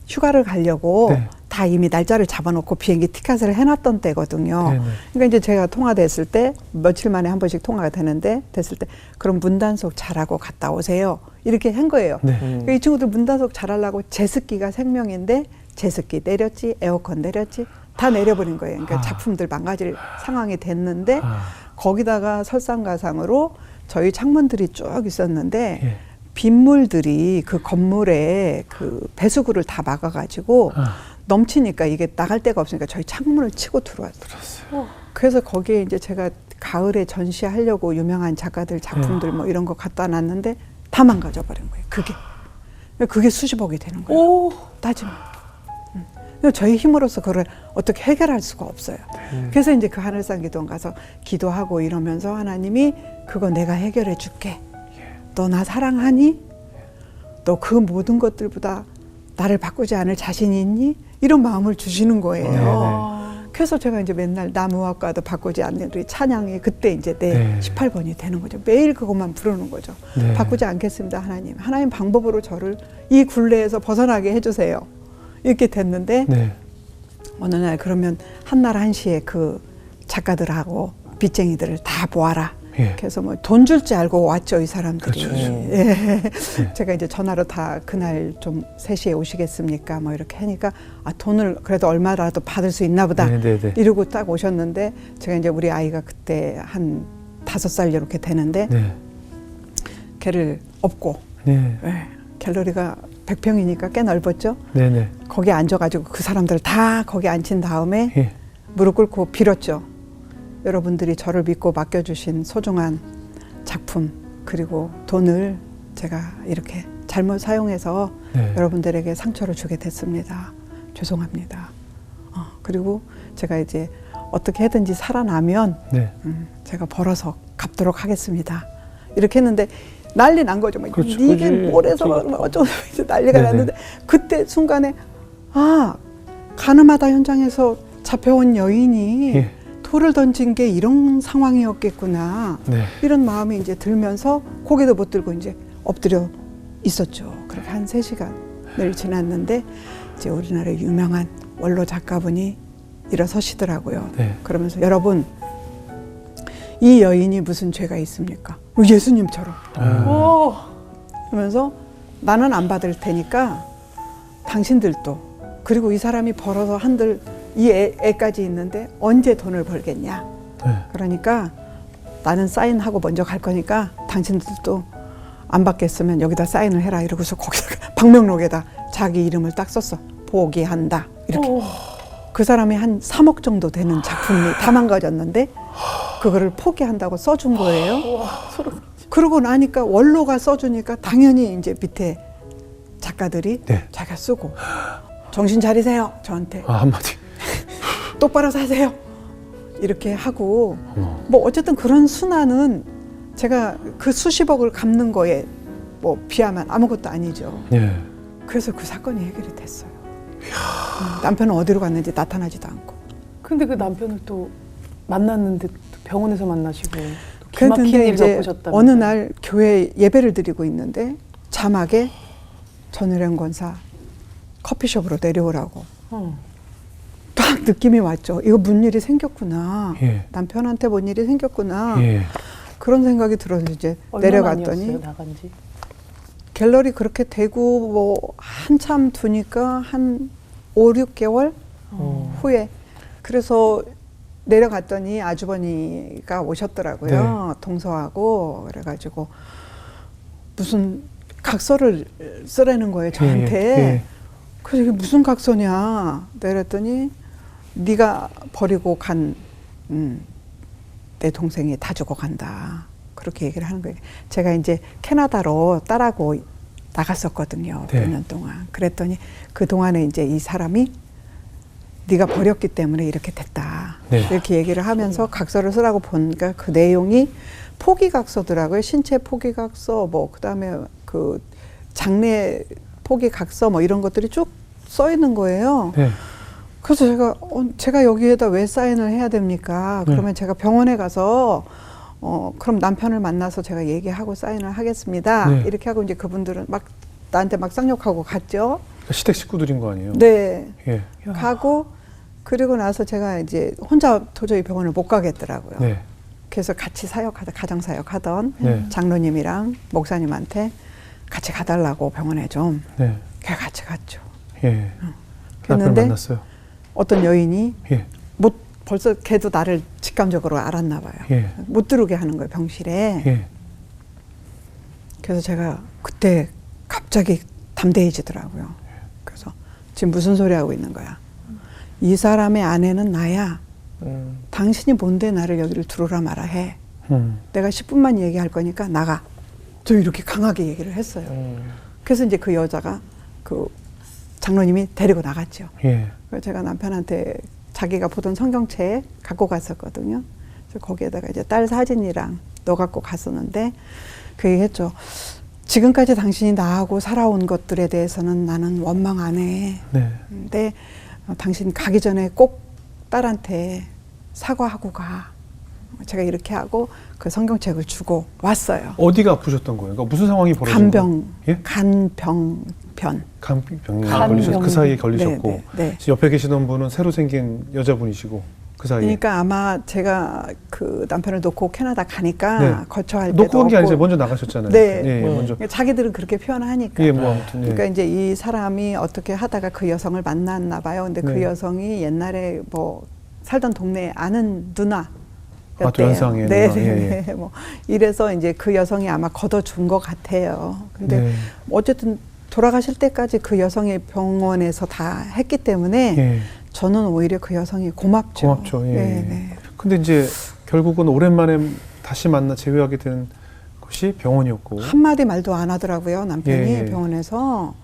휴가를 가려고 네. 다 이미 날짜를 잡아놓고 비행기 티켓을 해놨던 때거든요. 네네. 그러니까 이제 제가 통화됐을 때 며칠 만에 한 번씩 통화가 되는데 됐을 때 그럼 문단속 잘하고 갔다 오세요. 이렇게 한 거예요. 네. 그러니까 이 친구들 문단속 잘하려고 제습기가 생명인데 제습기 내렸지, 에어컨 내렸지, 다 내려버린 거예요. 그러니까 아. 작품들 망가질 상황이 됐는데 아. 거기다가 설상가상으로 저희 창문들이 쭉 있었는데 예. 빗물들이 그 건물에 그 배수구를 다 막아가지고 아. 넘치니까 이게 나갈 데가 없으니까 저희 창문을 치고 들어왔어요. 그래서 거기에 이제 제가 가을에 전시하려고 유명한 작가들 작품들 뭐 이런 거 갖다 놨는데 다 망가져 버린 거예요. 그게 수십억이 되는 거예요. 오, 따지면. 근데 저희 힘으로서 그걸 어떻게 해결할 수가 없어요. 그래서 이제 그 하늘산 기도원 가서 기도하고 이러면서 하나님이 그거 내가 해결해 줄게. 너 나 사랑하니? 너 그 모든 것들보다 나를 바꾸지 않을 자신이 있니? 이런 마음을 주시는 거예요. 그래서 제가 이제 맨날 나무와과도 바꾸지 않는 우리 찬양이 그때 이제 내 네. 18번이 되는 거죠. 매일 그것만 부르는 거죠. 네. 바꾸지 않겠습니다, 하나님. 하나님 방법으로 저를 이 굴레에서 벗어나게 해주세요. 이렇게 됐는데 네. 어느 날 그러면 한날 한시에 그 작가들하고 빚쟁이들을 다 모아라. 예. 그래서 뭐 돈 줄 줄 알고 왔죠, 이 사람들이. 그렇죠. 예. 제가 이제 전화로 다 그날 좀 3시에 오시겠습니까? 뭐 이렇게 하니까 돈을 그래도 얼마라도 받을 수 있나 보다. 네, 네, 네. 이러고 딱 오셨는데 제가 이제 우리 아이가 그때 한 5살 이렇게 되는데 네. 걔를 업고 네. 갤러리가 100평이니까 꽤 넓었죠. 네네. 거기에 앉아가지고 그 사람들 다 거기 앉힌 다음에 예. 무릎 꿇고 빌었죠. 여러분들이 저를 믿고 맡겨주신 소중한 작품 그리고 돈을 제가 이렇게 잘못 사용해서 네. 여러분들에게 상처를 주게 됐습니다. 죄송합니다. 그리고 제가 이제 어떻게 해든지 살아나면 네. 제가 벌어서 갚도록 하겠습니다. 이렇게 했는데 난리 난 거죠. 막 그렇죠. 이게 그지. 뭘해서 그렇죠. 어쩌고 이제 난리가 네네. 났는데 그때 순간에 가늠하다 현장에서 잡혀온 여인이 예. 돌을 던진 게 이런 상황이었겠구나. 네. 이런 마음이 이제 들면서 고개도 못 들고 이제 엎드려 있었죠. 그렇게 한 3시간을 지났는데 이제 우리나라의 유명한 원로 작가분이 일어서시더라고요. 네. 그러면서 여러분 이 여인이 무슨 죄가 있습니까? 예수님처럼. 오. 그러면서 나는 안 받을 테니까 당신들도 그리고 이 사람이 벌어서 한들 이 애까지 있는데 언제 돈을 벌겠냐. 네. 그러니까 나는 사인하고 먼저 갈 거니까 당신들도 안 받겠으면 여기다 사인을 해라 이러고서 거기다가 방명록에다 자기 이름을 딱 썼어. 포기한다 이렇게. 오. 그 사람이 한 3억 정도 되는 작품이 다 망가졌는데 그거를 포기한다고 써준 거예요. 와, 소름. 그러고 나니까 원로가 써주니까 당연히 이제 밑에 작가들이 네. 자기가 쓰고 정신 차리세요 저한테 한마디. 똑바로 사세요 이렇게 하고 어머. 뭐 어쨌든 그런 순환은 제가 그 수십억을 갚는 거에 뭐 비하면 아무것도 아니죠. 예. 그래서 그 사건이 해결이 됐어요. 남편은 어디로 갔는지 나타나지도 않고. 근데 그 남편을 또 만났는데 또 병원에서 만나시고 또 기막힌 그런데 일 이제 겪으셨다면서요. 어느 날 교회 예배를 드리고 있는데 자막에 전일영 권사 커피숍으로 내려오라고 딱 느낌이 왔죠. 이거 뭔 일이 생겼구나. 예. 남편한테 뭔 일이 생겼구나. 예. 그런 생각이 들어서 이제 얼마 내려갔더니 만이었어요, 나간 지? 갤러리 그렇게 되고 뭐 한참 두니까 한 5, 6개월 후에 그래서 내려갔더니 아주버니가 오셨더라고요. 동서하고 그래가지고 무슨 각서를 쓰라는 거예요 저한테. 예. 그래서 이게 무슨 각서냐 내렸더니 네가 버리고 간 내 동생이 다 주고 간다 그렇게 얘기를 하는 거예요. 제가 이제 캐나다로 딸하고 나갔었거든요. 네. 몇 년 동안. 그랬더니 그 동안에 이제 이 사람이 네가 버렸기 때문에 이렇게 됐다. 네. 이렇게 얘기를 하면서 각서를 쓰라고 보니까 그 내용이 포기 각서더라고요. 신체 포기 각서, 뭐 그다음에 그 장례 포기 각서 뭐 이런 것들이 쭉 써 있는 거예요. 네. 그래서 제가 여기에다 왜 사인을 해야 됩니까? 네. 그러면 제가 병원에 가서 그럼 남편을 만나서 제가 얘기하고 사인을 하겠습니다. 네. 이렇게 하고 이제 그분들은 막 나한테 막 쌍욕하고 갔죠. 시댁 식구들인 거 아니에요? 네. 예. 가고 그리고 나서 제가 이제 혼자 도저히 병원을 못 가겠더라고요. 네. 그래서 같이 가정 사역하던 네. 장로님이랑 목사님한테 같이 가달라고 병원에 좀. 네. 그래 같이 갔죠. 예. 남편 그랬는데 만났어요. 어떤 여인이 예. 벌써 걔도 나를 직감적으로 알았나 봐요. 예. 못 들어오게 하는 거예요, 병실에. 예. 그래서 제가 그때 갑자기 담대해지더라고요. 그래서 지금 무슨 소리 하고 있는 거야? 이 사람의 아내는 나야. 당신이 뭔데 나를 여기를 들어오라 마라 해. 내가 10분만 얘기할 거니까 나가. 저 이렇게 강하게 얘기를 했어요. 그래서 이제 그 여자가 그 장로님이 데리고 나갔죠. 예. 그래서 제가 남편한테 자기가 보던 성경책 갖고 갔었거든요. 그래서 거기에다가 이제 딸 사진이랑 넣어 갖고 갔었는데 그 얘기했죠. 지금까지 당신이 나하고 살아온 것들에 대해서는 나는 원망 안 해. 네. 근데 당신 가기 전에 꼭 딸한테 사과하고 가. 제가 이렇게 하고 그 성경책을 주고 왔어요. 어디가 아프셨던 거예요? 그러니까 무슨 상황이 벌어진 간병, 거예요? 예? 간병변. 간병이 간병. 걸리셔서 그 사이에 걸리셨고 네, 네, 네. 옆에 계시던 분은 새로 생긴 여자분이시고 그 사이에 그러니까 아마 제가 그 남편을 놓고 캐나다 가니까 네. 거처할 때도 놓고 간 게 아니죠. 없고. 먼저 나가셨잖아요. 네. 예, 먼저. 그러니까 자기들은 그렇게 표현하니까. 예, 뭐 아무튼. 예. 그러니까 이제 이 사람이 어떻게 하다가 그 여성을 만났나 봐요. 근데 그 네. 여성이 옛날에 뭐 살던 동네에 아는 누나 아, 또 연상이에요. 네, 누나. 예, 네. 뭐 이래서 이제 그 여성이 아마 걷어준 것 같아요. 근데 네. 어쨌든 돌아가실 때까지 그 여성이 병원에서 다 했기 때문에 예. 저는 오히려 그 여성이 고맙죠. 고맙죠. 예. 네, 네. 근데 이제 결국은 오랜만에 다시 만나 재회하게 된 것이 병원이었고. 한마디 말도 안 하더라고요, 남편이 예, 예. 병원에서.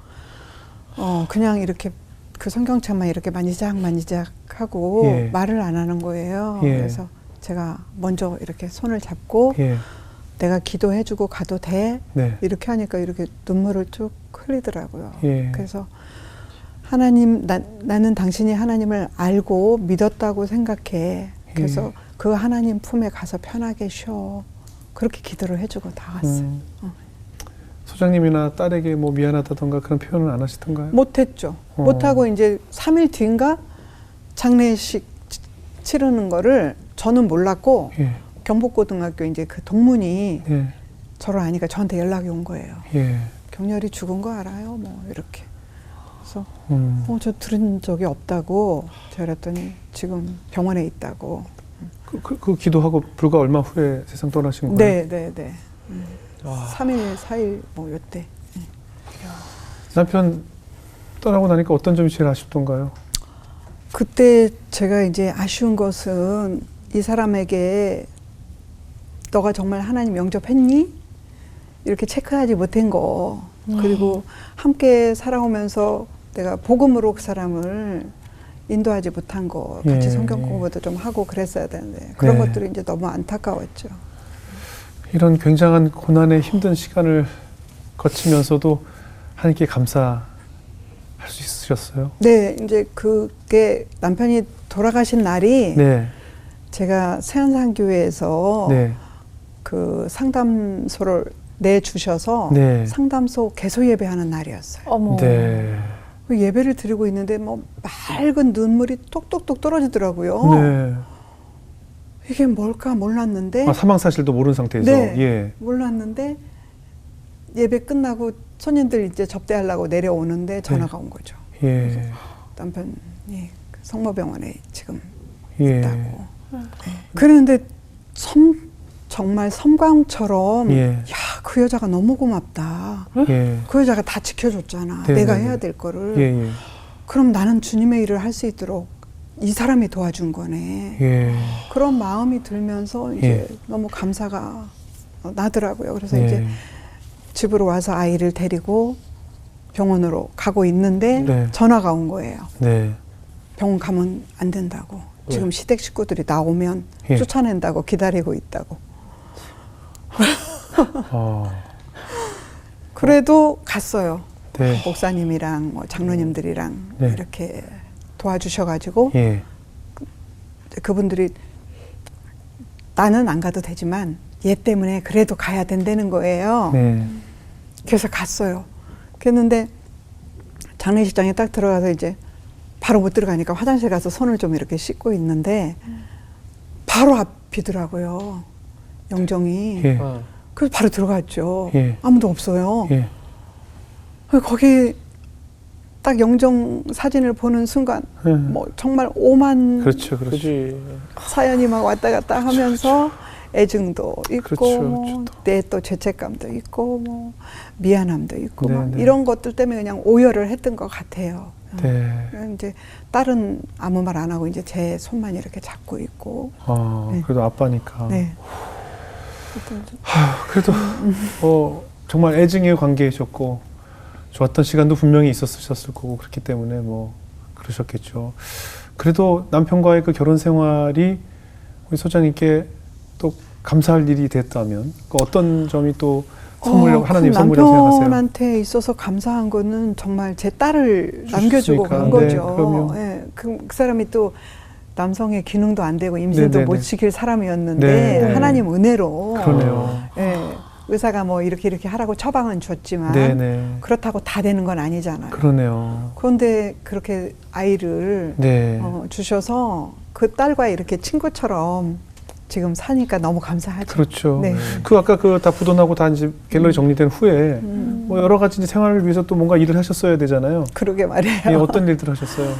그냥 이렇게 그 성경책만 이렇게 만지작 하고 예. 말을 안 하는 거예요. 예. 그래서 제가 먼저 이렇게 손을 잡고 예. 내가 기도해주고 가도 돼? 네. 이렇게 하니까 이렇게 눈물을 쭉 흘리더라고요. 예. 그래서 하나님, 나는 당신이 하나님을 알고 믿었다고 생각해. 그래서 그 하나님 품에 가서 편하게 쉬어. 그렇게 기도를 해주고 다 왔어요. 소장님이나 딸에게 뭐 미안하다던가 그런 표현은 안 하시던가요? 못했죠. 못하고 이제 3일 뒤인가 장례식 치르는 거를 저는 몰랐고 예. 경복고등학교 이제 그 동문이 예. 저를 아니까 저한테 연락이 온 거예요. 예. 경렬이 죽은 거 알아요? 뭐 이렇게. 그래서 저 들은 적이 없다고 제가 그랬더니 지금 병원에 있다고. 그 기도하고 불과 얼마 후에 세상 떠나신 거예요? 네, 네, 네. 와. 3일, 4일 뭐 요때. 남편 떠나고 나니까 어떤 점이 제일 아쉽던가요? 그때 제가 이제 아쉬운 것은 이 사람에게 너가 정말 하나님 영접했니? 이렇게 체크하지 못한 거. 그리고 함께 살아오면서 내가 복음으로 그 사람을 인도하지 못한 거. 같이 예. 성경 공부도 좀 하고 그랬어야 되는데 그런 네. 것들이 이제 너무 안타까웠죠. 이런 굉장한 고난의 힘든 시간을 거치면서도 하나님께 감사할 수 있으셨어요? 네, 이제 그게 남편이 돌아가신 날이 네. 제가 세안산교회에서 네. 그 상담소를 내주셔서 네. 상담소 개소 예배하는 날이었어요. 어머. 네. 그 예배를 드리고 있는데 뭐 맑은 눈물이 똑똑똑 떨어지더라고요. 네. 이게 뭘까 몰랐는데 아, 사망 사실도 모르는 상태에서. 네. 예. 몰랐는데 예배 끝나고 손님들 이제 접대하려고 내려오는데 전화가 온 거죠. 예. 남편이 그 성모병원에 지금 예. 있다고. 그랬는데 정말 섬광처럼 예. 야, 그 여자가 너무 고맙다. 예. 그 여자가 다 지켜줬잖아. 네, 내가 네, 해야 네. 될 거를. 예. 예. 그럼 나는 주님의 일을 할 수 있도록 이 사람이 도와준 거네. 예. 그런 마음이 들면서 이제 예. 너무 감사가 나더라고요. 그래서 예. 이제 집으로 와서 아이를 데리고 병원으로 가고 있는데 네. 전화가 온 거예요. 네. 병원 가면 안 된다고. 지금 시댁 식구들이 나오면 예. 쫓아낸다고 기다리고 있다고. 그래도 갔어요. 네. 목사님이랑 뭐 장로님들이랑 네. 이렇게 도와주셔가지고 예. 그분들이 나는 안 가도 되지만 얘 때문에 그래도 가야 된다는 거예요. 네. 그래서 갔어요. 그랬는데 장례식장에 딱 들어가서 이제 바로 못 들어가니까 화장실 가서 손을 좀 이렇게 씻고 있는데 바로 앞이더라고요. 영정이. 예. 그래서 바로 들어갔죠. 예. 아무도 없어요. 예. 거기 딱 영정 사진을 보는 순간 예. 뭐 정말 오만 그렇죠. 그렇죠. 그지. 사연이 막 왔다 갔다 하면서 애증도 있고 그렇죠, 뭐 그렇죠. 내 또 죄책감도 있고 뭐 미안함도 있고 네, 막 네. 이런 것들 때문에 그냥 오열을 했던 것 같아요. 네. 이제 딸은 아무 말 안 하고 이제 제 손만 이렇게 잡고 있고. 네. 그래도 아빠니까. 네. 그래도 정말 애증의 관계이셨고 좋았던 시간도 분명히 있었으셨을 거고 그렇기 때문에 뭐 그러셨겠죠. 그래도 남편과의 그 결혼 생활이 우리 소장님께 또 감사할 일이 됐다면 그 어떤 점이 또 하나님 선물이라고 생각하세요? 남편한테 있어서 감사한 거는 정말 제 딸을 남겨주고 주셨으니까. 간 네, 거죠. 그럼요. 네, 그 사람이 또 남성의 기능도 안 되고 임신도 네네네. 못 시킬 사람이었는데 네. 하나님 은혜로 그러네요. 의사가 뭐 이렇게 하라고 처방은 줬지만 네네. 그렇다고 다 되는 건 아니잖아요. 그러네요. 그런데 그렇게 아이를 네. 주셔서 그 딸과 이렇게 친구처럼 지금 사니까 너무 감사하죠. 그렇죠. 네. 아까 다 부도나고 다 이제 갤러리 정리된 후에 뭐 여러 가지 이제 생활을 위해서 또 뭔가 일을 하셨어야 되잖아요. 그러게 말이에요. 예, 어떤 일들 하셨어요?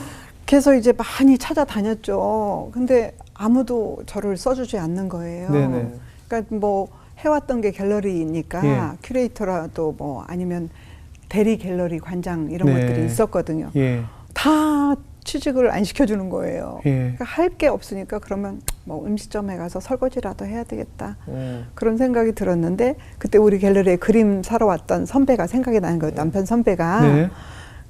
그래서 이제 많이 찾아다녔죠. 근데 아무도 저를 써주지 않는 거예요. 네네. 그러니까 뭐 해왔던 게 갤러리니까 예. 큐레이터라도 뭐 아니면 대리 갤러리 관장 이런 네. 것들이 있었거든요. 예. 다 취직을 안 시켜주는 거예요. 예. 그러니까 할 게 없으니까 그러면 뭐 음식점에 가서 설거지라도 해야 되겠다. 그런 생각이 들었는데 그때 우리 갤러리에 그림 사러 왔던 선배가 생각이 나는 거예요. 남편 선배가. 네.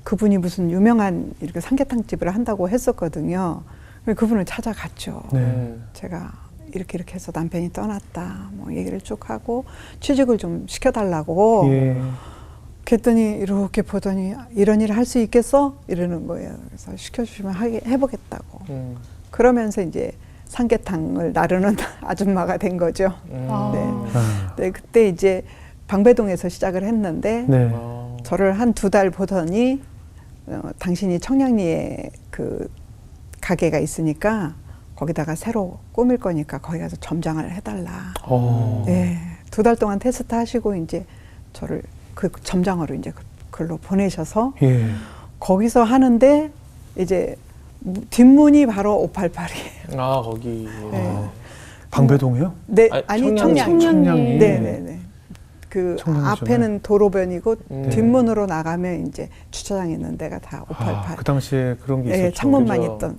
그분이 무슨 유명한 이렇게 삼계탕 집을 한다고 했었거든요. 그래서 그분을 찾아갔죠. 네. 제가 이렇게 해서 남편이 떠났다. 뭐 얘기를 쭉 하고 취직을 좀 시켜달라고. 예. 그랬더니 이렇게 보더니 이런 일을 할 수 있겠어? 이러는 거예요. 그래서 시켜주시면 해보겠다고. 그러면서 이제 삼계탕을 나르는 아줌마가 된 거죠. 아. 네. 아. 네, 그때 이제 방배동에서 시작을 했는데 네. 저를 한 2달 보더니 당신이 청량리에 그 가게가 있으니까 거기다가 새로 꾸밀 거니까 거기 가서 점장을 해달라. 네, 2달 동안 테스트 하시고 이제 저를 그 점장으로 이제 글로 보내셔서 예. 거기서 하는데 이제 뒷문이 바로 588이에요. 아 거기. 네. 방배동이요? 네, 아니, 아니 청량리. 청량리. 네네네. 그 청량리잖아요. 앞에는 도로변이고 네. 뒷문으로 나가면 이제 주차장 있는 데가 다 588. 아, 그 당시에 그런 게 네, 있었죠. 창문만 그죠. 있던.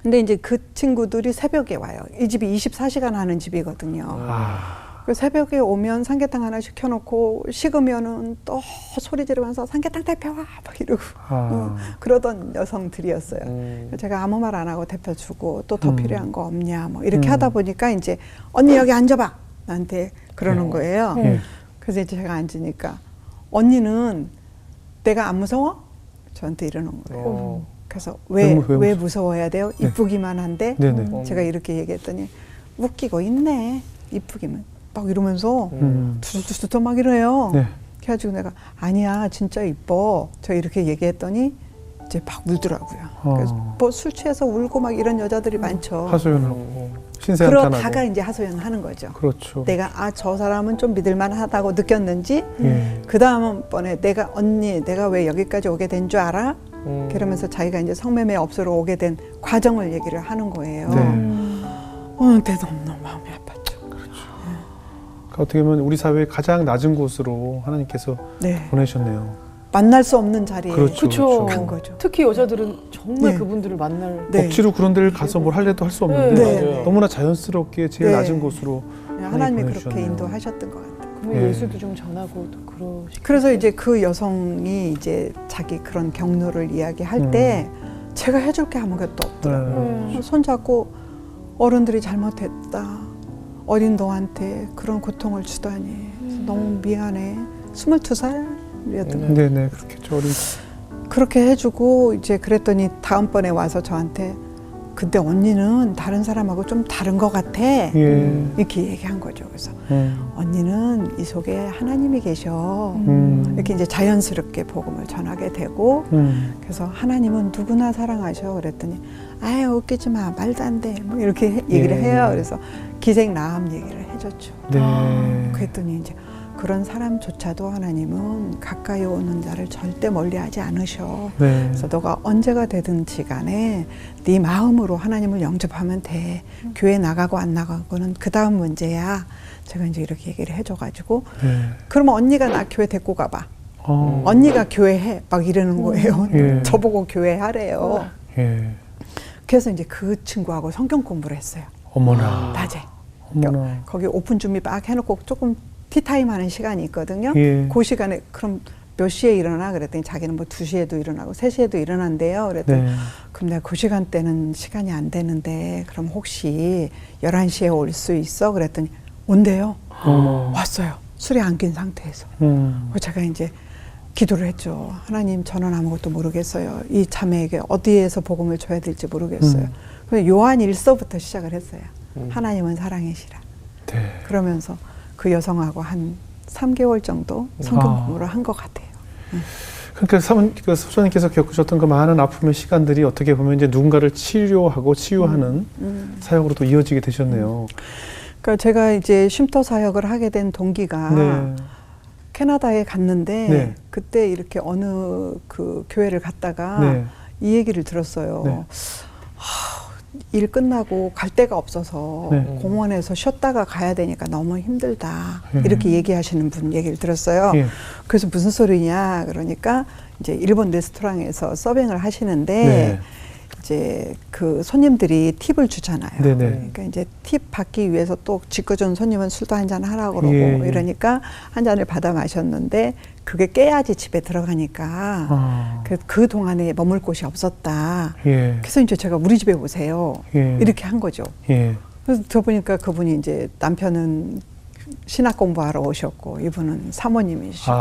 근데 이제 그 친구들이 새벽에 와요. 이 집이 24시간 하는 집이거든요. 아. 그 새벽에 오면 삼계탕 하나 시켜놓고 식으면은 또 소리 지르면서 삼계탕 대표와 막 이러고 아. 그러던 여성들이었어요. 제가 아무 말 안 하고 대표 주고 또 더 필요한 거 없냐 뭐 이렇게 하다 보니까 이제 언니 여기 앉아봐 나한테 그러는 거예요. 예. 그래서 이제 제가 앉으니까 언니는 내가 안 무서워? 저한테 이러는 거예요. 그래서 왜 무서워야 돼요? 네. 이쁘기만 한데 네네. 제가 이렇게 얘기했더니 웃기고 있네 이쁘기만 막 이러면서 두두두두 막 이래요. 네. 그래가지고 내가 아니야 진짜 이뻐 저 이렇게 얘기했더니 이제 막 울더라고요. 그래서 뭐 술 취해서 울고 막 이런 여자들이 많죠. 하소연하고 신세한탄하고. 그러다가 이제 하소연 하는 거죠. 그렇죠. 내가 저 사람은 좀 믿을만하다고 느꼈는지 예. 그 다음번에 내가 왜 여기까지 오게 된 줄 알아? 그러면서 자기가 이제 성매매 업소로 오게 된 과정을 얘기를 하는 거예요. 네. 근데 너무 마음이 아팠죠. 그러니까 어떻게 보면 우리 사회의 가장 낮은 곳으로 하나님께서 네. 보내셨네요. 만날 수 없는 자리에 그렇죠. 그렇죠. 간 거죠. 특히 여자들은 정말 네. 그분들을 만날 네. 억지로 그런 데를 가서 뭘 할래도 할 수 없는데 네. 맞아요. 너무나 자연스럽게 제일 네. 낮은 곳으로 하나님이 그렇게 보내주셨네요. 인도하셨던 것 같아요. 그러면 예. 예수도 좀 전하고 또 그러시고. 그래서 이제 그 여성이 이제 자기 그런 경로를 이야기할 때 제가 해줄 게 아무것도 없더라고요. 손잡고 어른들이 잘못했다. 어린 너한테 그런 고통을 주다니. 너무 미안해. 22살이었던 네네 그렇겠죠. 어린. 그렇게 해주고 이제 그랬더니 다음번에 와서 저한테 근데 언니는 다른 사람하고 좀 다른 것 같아. 예. 이렇게 얘기한 거죠. 그래서 언니는 이 속에 하나님이 계셔. 이렇게 이제 자연스럽게 복음을 전하게 되고 그래서 하나님은 누구나 사랑하셔. 그랬더니 아유 웃기지 마. 말도 안 돼. 뭐 이렇게 얘기를 해요. 그래서 기생나암 얘기를 해줬죠. 네. 그랬더니 이제 그런 사람조차도 하나님은 가까이 오는 자를 절대 멀리하지 않으셔. 네. 그래서 너가 언제가 되든지 간에 네 마음으로 하나님을 영접하면 돼. 교회 나가고 안 나가고는 그 다음 문제야. 제가 이제 이렇게 얘기를 해줘가지고 네. 그러면 언니가 나 교회 데리고 가봐. 어. 언니가 교회 해. 막 이러는 거예요. 예. 저보고 교회 하래요. 예. 그래서 이제 그 친구하고 성경 공부를 했어요. 어머나. 낮에. 어머나. 거기 오픈 준비 막 해놓고 조금 티타임 하는 시간이 있거든요. 예. 그 시간에 그럼 몇 시에 일어나? 그랬더니 자기는 뭐 2시에도 일어나고 3시에도 일어난대요. 그랬더니 네. 그럼 내가 그 시간대는 시간이 안 되는데 그럼 혹시 11시에 올 수 있어? 그랬더니 온대요. 왔어요. 술이 안 낀 상태에서. 그래서 제가 이제 기도를 했죠. 하나님 저는 아무것도 모르겠어요. 이 자매에게 어디에서 복음을 줘야 될지 모르겠어요. 그래서 요한 1서부터 시작을 했어요. 하나님은 사랑이시라. 네. 그러면서 그 여성하고 한 3개월 정도 성경 공부를 한 것 같아요. 그러니까 소장님께서 겪으셨던 그 많은 아픔의 시간들이 어떻게 보면 이제 누군가를 치료하고 치유하는 사역으로 또 이어지게 되셨네요. 그러니까 제가 이제 쉼터 사역을 하게 된 동기가 네. 캐나다에 갔는데 네. 그때 이렇게 어느 그 교회를 갔다가 네. 이 얘기를 들었어요. 네. 일 끝나고 갈 데가 없어서 네. 공원에서 쉬었다가 가야 되니까 너무 힘들다. 이렇게 얘기하시는 분 얘기를 들었어요. 예. 그래서 무슨 소리냐 그러니까 이제 일본 레스토랑에서 서빙을 하시는데 네. 이제 그 손님들이 팁을 주잖아요. 네네. 그러니까 이제 팁 받기 위해서 또 짓궂은 손님은 술도 한잔 하라고 그러고 예. 이러니까 한 잔을 받아 마셨는데 그게 깨야지 집에 들어가니까 그 동안에 머물 곳이 없었다. 예. 그래서 이제 제가 우리 집에 오세요. 예. 이렇게 한 거죠. 예. 그래서 들어보니까 그분이 이제 남편은 신학 공부하러 오셨고 이분은 사모님이시고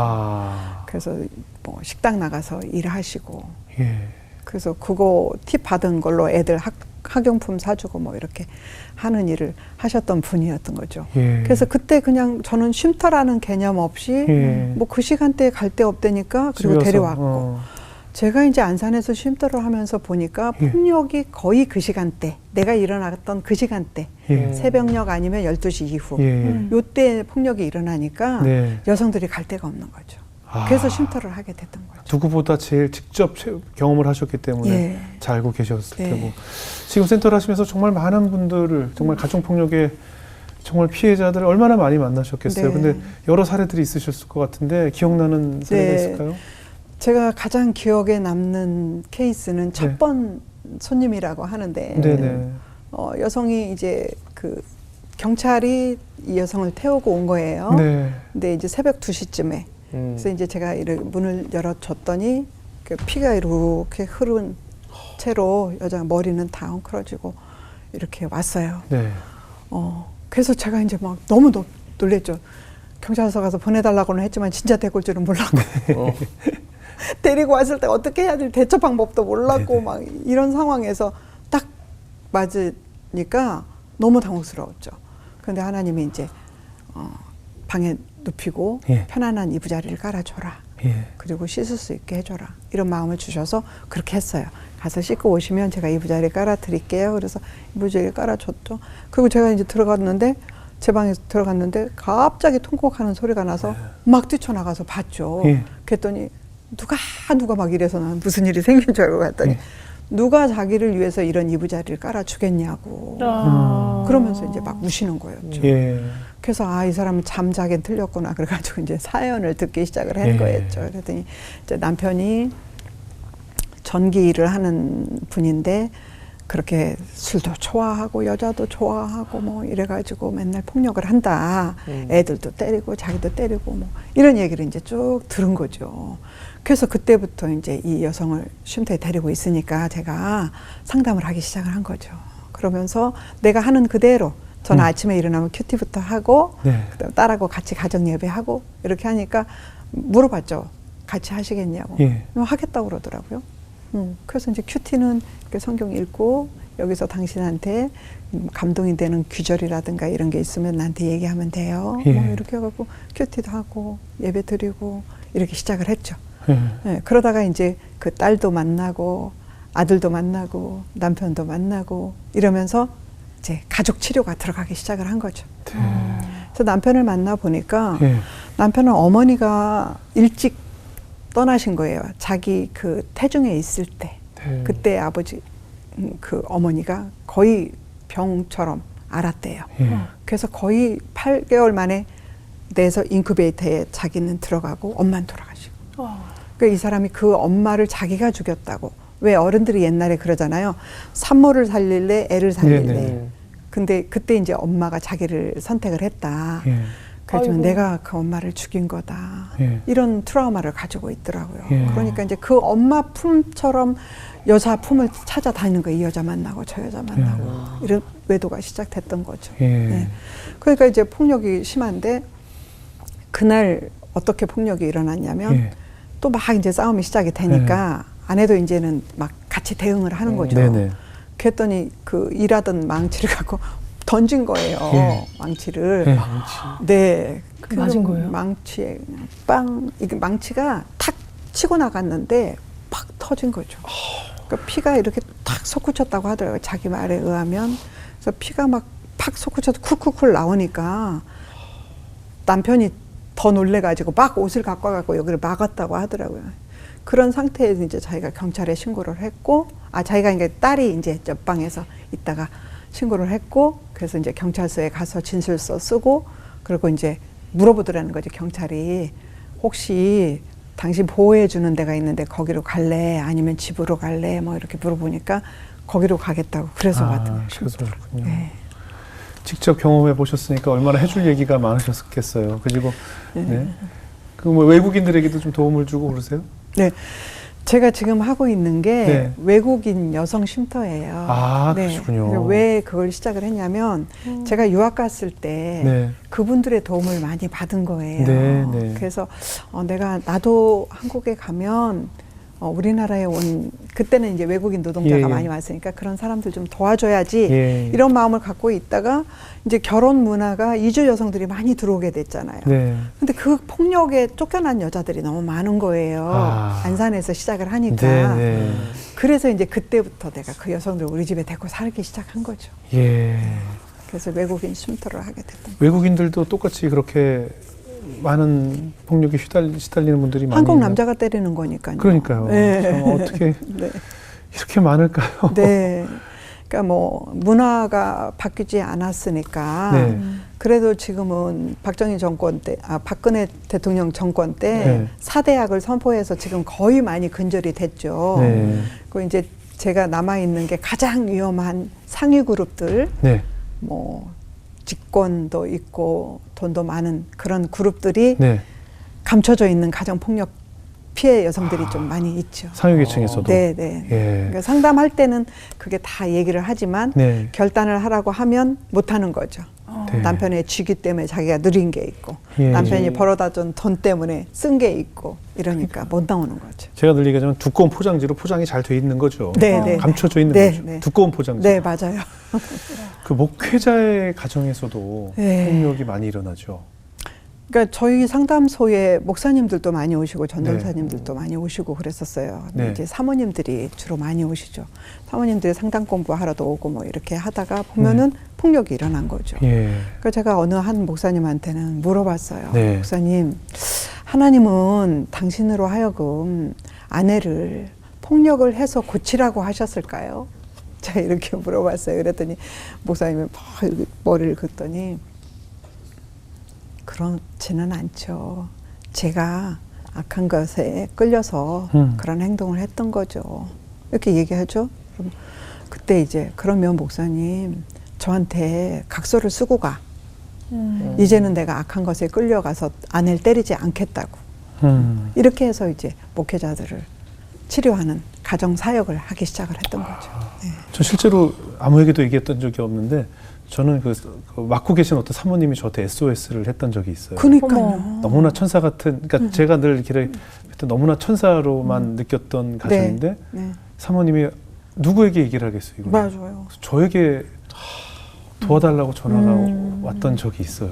그래서 뭐 식당 나가서 일하시고 예. 그래서 그거 팁 받은 걸로 애들 학용품 사주고 뭐 이렇게 하는 일을 하셨던 분이었던 거죠. 예. 그래서 그때 그냥 저는 쉼터라는 개념 없이 예. 뭐 그 시간대에 갈 데 없다니까 그리고 집에 와서, 데려왔고 제가 이제 안산에서 쉼터를 하면서 보니까 예. 폭력이 거의 그 시간대 내가 일어났던 그 시간대 예. 새벽녘 아니면 12시 이후 예. 요때 폭력이 일어나니까 네. 여성들이 갈 데가 없는 거죠. 그래서 쉼터를 하게 됐던 거죠. 누구보다 제일 직접 경험을 하셨기 때문에 예. 잘 알고 계셨을 네. 테고 지금 센터를 하시면서 정말 많은 분들을 정말 가정폭력의 정말 피해자들을 얼마나 많이 만나셨겠어요. 네. 근데 여러 사례들이 있으셨을 것 같은데 기억나는 사례가 네. 있을까요? 제가 가장 기억에 남는 케이스는 네. 첫 번 손님이라고 하는데 네네. 여성이 이제 그 경찰이 이 여성을 태우고 온 거예요. 네. 근데 이제 새벽 2시쯤에 그래서 이제 제가 문을 열어줬더니 그 피가 이렇게 흐른 채로 여자 머리는 다 엉클어지고 이렇게 왔어요. 네. 그래서 제가 이제 막 너무 놀랬죠. 경찰서 가서 보내달라고는 했지만 진짜 데리고 올 줄은 몰랐고 데리고 왔을 때 어떻게 해야 될 대처 방법도 몰랐고 막 이런 상황에서 딱 맞으니까 너무 당혹스러웠죠. 그런데 하나님이 이제 방에 눕히고 예. 편안한 이부자리를 깔아줘라. 예. 그리고 씻을 수 있게 해줘라. 이런 마음을 주셔서 그렇게 했어요. 가서 씻고 오시면 제가 이부자리 깔아드릴게요. 그래서 이부자리 깔아줬죠. 그리고 제가 이제 들어갔는데 제 방에 들어갔는데 갑자기 통곡하는 소리가 나서 막 뛰쳐나가서 봤죠. 예. 그랬더니 누가 막 이래서 난 무슨 일이 생긴 줄 알고 갔더니 예. 누가 자기를 위해서 이런 이부자리를 깔아주겠냐고 그러면서 이제 막 우시는 거였죠. 예. 그래서 이 사람은 잠자긴 틀렸구나. 그래가지고 이제 사연을 듣기 시작을 한 예. 거였죠. 그랬더니 이제 남편이 전기 일을 하는 분인데 그렇게 술도 좋아하고 여자도 좋아하고 뭐 이래가지고 맨날 폭력을 한다. 애들도 때리고 자기도 때리고 뭐 이런 얘기를 이제 쭉 들은 거죠. 그래서 그때부터 이제 이 여성을 쉼터에 데리고 있으니까 제가 상담을 하기 시작을 한 거죠. 그러면서 내가 하는 그대로 저는 아침에 일어나면 큐티부터 하고 네. 그다음 딸하고 같이 가정 예배하고 이렇게 하니까 물어봤죠. 같이 하시겠냐고. 예. 하겠다고 그러더라고요. 그래서 이제 큐티는 이렇게 성경 읽고 여기서 당신한테 감동이 되는 귀절이라든가 이런 게 있으면 나한테 얘기하면 돼요. 예. 뭐 이렇게 해갖고 큐티도 하고 예배 드리고 이렇게 시작을 했죠. 예. 네, 그러다가 이제 그 딸도 만나고 아들도 만나고 남편도 만나고 이러면서 이제 가족 치료가 들어가기 시작을 한 거죠. 그래서 남편을 만나 보니까 예. 남편은 어머니가 일찍 떠나신 거예요. 자기 그 태중에 있을 때 그때 아버지 그 어머니가 거의 병처럼 앓았대요. 예. 그래서 거의 8개월 만에 내서 인큐베이터에 자기는 들어가고 엄마는 돌아가시고. 그러니까 이 사람이 그 엄마를 자기가 죽였다고. 왜 어른들이 옛날에 그러잖아요. 산모를 살릴래 애를 살릴래. 네네. 근데 그때 이제 엄마가 자기를 선택을 했다. 예. 그래서 아이고. 내가 그 엄마를 죽인 거다. 예. 이런 트라우마를 가지고 있더라고요. 예. 그러니까 이제 그 엄마 품처럼 여자 품을 찾아다니는 거예요. 이 여자 만나고 저 여자 만나고. 이런 외도가 시작됐던 거죠. 예. 네. 그러니까 이제 폭력이 심한데 그날 어떻게 폭력이 일어났냐면 예. 또 막 이제 싸움이 시작이 되니까 아내도 이제는 막 같이 대응을 하는 거죠. 네네. 그랬더니 그 일하던 망치를 갖고 던진 거예요. 예. 망치를. 예. 네. 그 맞은 거예요? 망치에 빵 이게 망치가 탁 치고 나갔는데 팍 터진 거죠. 그러니까 피가 이렇게 탁 솟구쳤다고 하더라고요. 자기 말에 의하면. 그래서 피가 막 팍 솟구쳐서 쿨쿨쿨 나오니까 남편이 더 놀래가지고 막 옷을 갖고 와갖고 여기를 막았다고 하더라고요. 그런 상태에서 이제 자기가 경찰에 신고를 했고, 자기가 이제 딸이 이제 옆방에서 있다가 신고를 했고 그래서 이제 경찰서에 가서 진술서 쓰고 그리고 이제 물어보더라는 거죠. 경찰이 혹시 당신 보호해 주는 데가 있는데 거기로 갈래? 아니면 집으로 갈래? 뭐 이렇게 물어보니까 거기로 가겠다고 그래서 왔더니 그래서 그렇군요. 네. 직접 경험해 보셨으니까 얼마나 해줄 얘기가 많으셨겠어요. 그리고 네. 그 뭐 외국인들에게도 좀 도움을 주고 그러세요? 네. 제가 지금 하고 있는 게 네. 외국인 여성 쉼터예요. 아, 네. 그러시군요. 그래서 왜 그걸 시작을 했냐면 제가 유학 갔을 때 네. 그분들의 도움을 많이 받은 거예요. 네, 네. 그래서 나도 한국에 가면 우리나라에 온 그때는 이제 외국인 노동자가 예, 예. 많이 왔으니까 그런 사람들 좀 도와줘야지 예. 이런 마음을 갖고 있다가 이제 결혼 문화가 이주 여성들이 많이 들어오게 됐잖아요. 네. 근데 그 폭력에 쫓겨난 여자들이 너무 많은 거예요. 아. 안산에서 시작을 하니까. 네, 네. 그래서 이제 그때부터 내가 그 여성들 우리 집에 데리고 살기 시작한 거죠. 예. 그래서 외국인 쉼터를 하게 됐던 거예요. 외국인들도 똑같이 그렇게 많은 폭력에 시달리는 분들이 많이 한국 있나요? 남자가 때리는 거니까요. 그러니까요. 네. 참 어떻게 네. 이렇게 많을까요? 네. 그러니까 뭐 문화가 바뀌지 않았으니까 네. 그래도 지금은 박정희 정권 때, 박근혜 대통령 정권 때 네. 사대약을 선포해서 지금 거의 많이 근절이 됐죠. 네. 그 이제 제가 남아 있는 게 가장 위험한 상위 그룹들, 네. 뭐 직권도 있고 돈도 많은 그런 그룹들이 네. 감춰져 있는 가정 폭력 피해 여성들이 좀 많이 있죠. 상위계층에서도. 네, 네. 예. 그러니까 상담할 때는 그게 다 얘기를 하지만 네. 결단을 하라고 하면 못 하는 거죠. 네. 남편의 쥐기 때문에 자기가 누린 게 있고 예. 남편이 벌어다 준 돈 때문에 쓴 게 있고 이러니까 못 나오는 거죠. 제가 늘 얘기하자면 두꺼운 포장지로 포장이 잘 돼 있는 거죠. 네, 네, 감춰져 있는 네, 거죠. 네. 두꺼운 포장지. 네, 맞아요. 그 목회자의 가정에서도 네. 폭력이 많이 일어나죠. 그러니까 저희 상담소에 목사님들도 많이 오시고 네. 전도사님들도 많이 오시고 그랬었어요. 근데 네. 이제 사모님들이 주로 많이 오시죠. 사모님들이 상담 공부하러도 오고 뭐 이렇게 하다가 보면은 폭력이 일어난 거죠. 예. 그러니까 제가 어느 한 목사님한테는 물어봤어요. 네. 목사님, 하나님은 당신으로 하여금 아내를 폭력을 해서 고치라고 하셨을까요? 제가 이렇게 물어봤어요. 그랬더니 목사님이 막 이렇게 머리를 긋더니 그렇지는 않죠. 제가 악한 것에 끌려서 그런 행동을 했던 거죠. 이렇게 얘기하죠. 그럼 그때 이제 그러면 목사님 저한테 각서를 쓰고 가. 이제는 내가 악한 것에 끌려가서 아내를 때리지 않겠다고. 이렇게 해서 이제 목회자들을 치료하는 가정 사역을 하기 시작을 했던 거죠. 네. 저 실제로 아무에게도 얘기했던 적이 없는데 저는 그 맡고 계신 어떤 사모님이 저한테 SOS를 했던 적이 있어요. 그러니까요. 너무나 천사 같은, 그러니까 제가 늘 이렇게 너무나 천사로만 느꼈던 가정인데 네. 사모님이 누구에게 얘기를 하겠어요, 이거. 맞아요. 저에게 도와달라고 전화가 왔던 적이 있어요.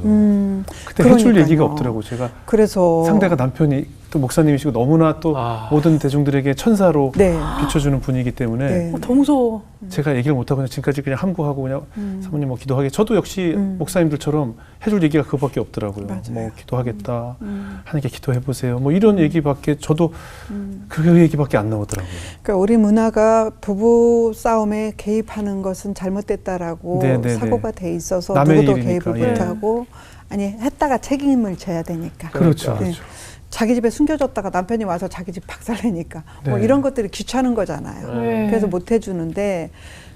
그때 해줄 그러니까요. 얘기가 없더라고요. 제가 그래서 상대가 남편이 또 목사님이시고 너무나 또 모든 대중들에게 천사로 네. 비춰주는 분이기 때문에 네. 더 무서워. 제가 얘기를 못하고 그냥 지금까지 그냥 함구하고 그냥 사모님 뭐 기도하게. 저도 역시 목사님들처럼 해줄 얘기가 그거밖에 없더라고요. 맞아요. 뭐 기도하겠다. 하나님께 기도해보세요. 뭐 이런 얘기밖에 저도 그 얘기밖에 안 나오더라고요. 그러니까 우리 문화가 부부 싸움에 개입하는 것은 잘못됐다라고 네네네. 사고가 돼 있어서 남의 누구도 일이니까, 개입을 예. 못하고 아니 했다가 책임을 져야 되니까. 그렇죠. 네. 그렇죠. 자기 집에 숨겨졌다가 남편이 와서 자기 집 박살내니까 뭐 네. 이런 것들이 귀찮은 거잖아요. 네. 그래서 못 해주는데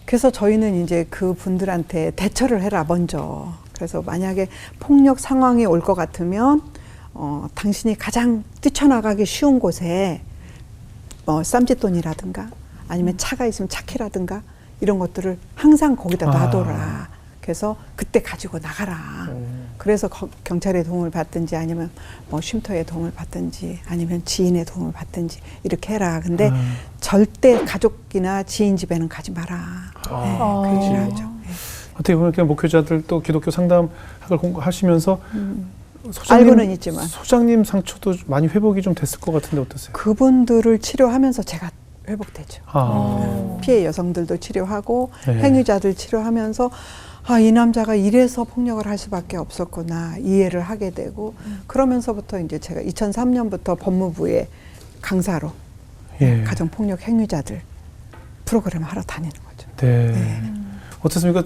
그래서 저희는 이제 그 분들한테 대처를 해라 먼저. 그래서 만약에 폭력 상황이 올 것 같으면 당신이 가장 뛰쳐나가기 쉬운 곳에 쌈짓돈이라든가 아니면 차가 있으면 차키라든가 이런 것들을 항상 거기다 놔둬라. 그래서 그때 가지고 나가라. 그래서 경찰의 도움을 받든지 아니면 뭐 쉼터의 도움을 받든지 아니면 지인의 도움을 받든지 이렇게 해라. 근데 절대 가족이나 지인 집에는 가지 마라. 네, 그 얘기를 하죠. 네. 어떻게 보면 그냥 목회자들 또 기독교 상담학을 공부하시면서 알고는 있지만 소장님 상처도 많이 회복이 좀 됐을 것 같은데 어떠세요? 그분들을 치료하면서 제가 회복되죠. 피해 여성들도 치료하고 네. 행위자들 치료하면서 이 남자가 이래서 폭력을 할 수밖에 없었구나 이해를 하게 되고 그러면서부터 이제 제가 2003년부터 법무부의 강사로 예. 가정폭력 행위자들 프로그램을 하러 다니는 거죠. 네. 네. 어떻습니까?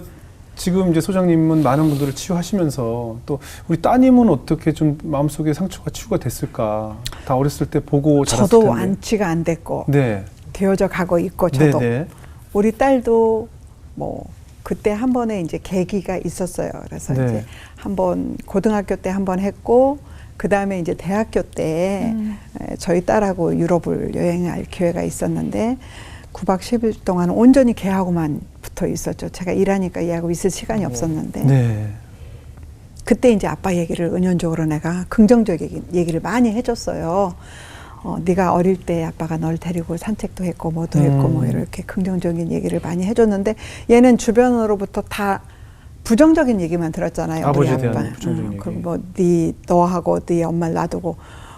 지금 이제 소장님은 많은 분들을 치유하시면서 또 우리 따님은 어떻게 좀 마음속에 상처가 치유가 됐을까? 다 어렸을 때 보고 자랐을 저도 텐데. 완치가 안 됐고 네. 되어져 가고 있고 저도 네. 우리 딸도 뭐 그때 한 번에 이제 계기가 있었어요. 그래서 네. 이제 한번 고등학교 때 한 번 했고 그 다음에 이제 대학교 때 저희 딸하고 유럽을 여행할 기회가 있었는데 9박 10일 동안 온전히 걔하고만 붙어 있었죠. 제가 일하니까 얘하고 있을 시간이 없었는데 네. 그때 이제 아빠 얘기를 은연적으로 내가 긍정적인 얘기를 많이 해줬어요. 네가 어릴 때 아빠가 널 데리고 산책도 했고 뭐도 했고 뭐 이렇게 긍정적인 얘기를 많이 해줬는데 얘는 주변으로부터 다 부정적인 얘기만 들었잖아요. 아버지에 우리 대한 아빠. 부정적인 얘기. 그리고 뭐 너하고 네 엄마를 놔두고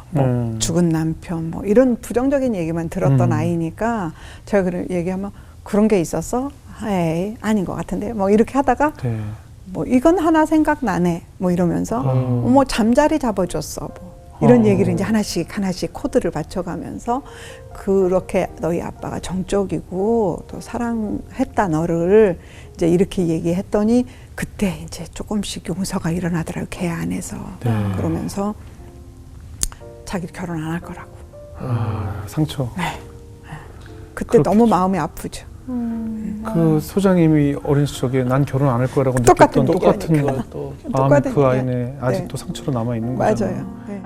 뭐 죽은 남편 뭐 이런 부정적인 얘기만 들었던 아이니까 제가 그런 얘기하면 그런 게 있었어? 에이 아닌 것 같은데 뭐 이렇게 하다가 네. 뭐 이건 하나 생각나네 뭐 이러면서 뭐 잠자리 잡아줬어 뭐 이런 얘기를 이제 하나씩 코드를 맞춰가면서 그렇게 너희 아빠가 정적이고 또 사랑했다 너를 이제 이렇게 얘기했더니 그때 이제 조금씩 용서가 일어나더라고요. 걔 안에서. 네. 그러면서 자기 결혼 안 할 거라고. 아, 상처. 그때 그렇겠죠. 너무 마음이 아프죠. 그 소장님이 어린 시절에 난 결혼 안 할 거라고 똑같은 느꼈던 똑같은 얘기하니까. 또 마음이 똑같은 그 얘기야. 아이네 아직도 상처로 남아 있는 맞아요. 거잖아요. 네.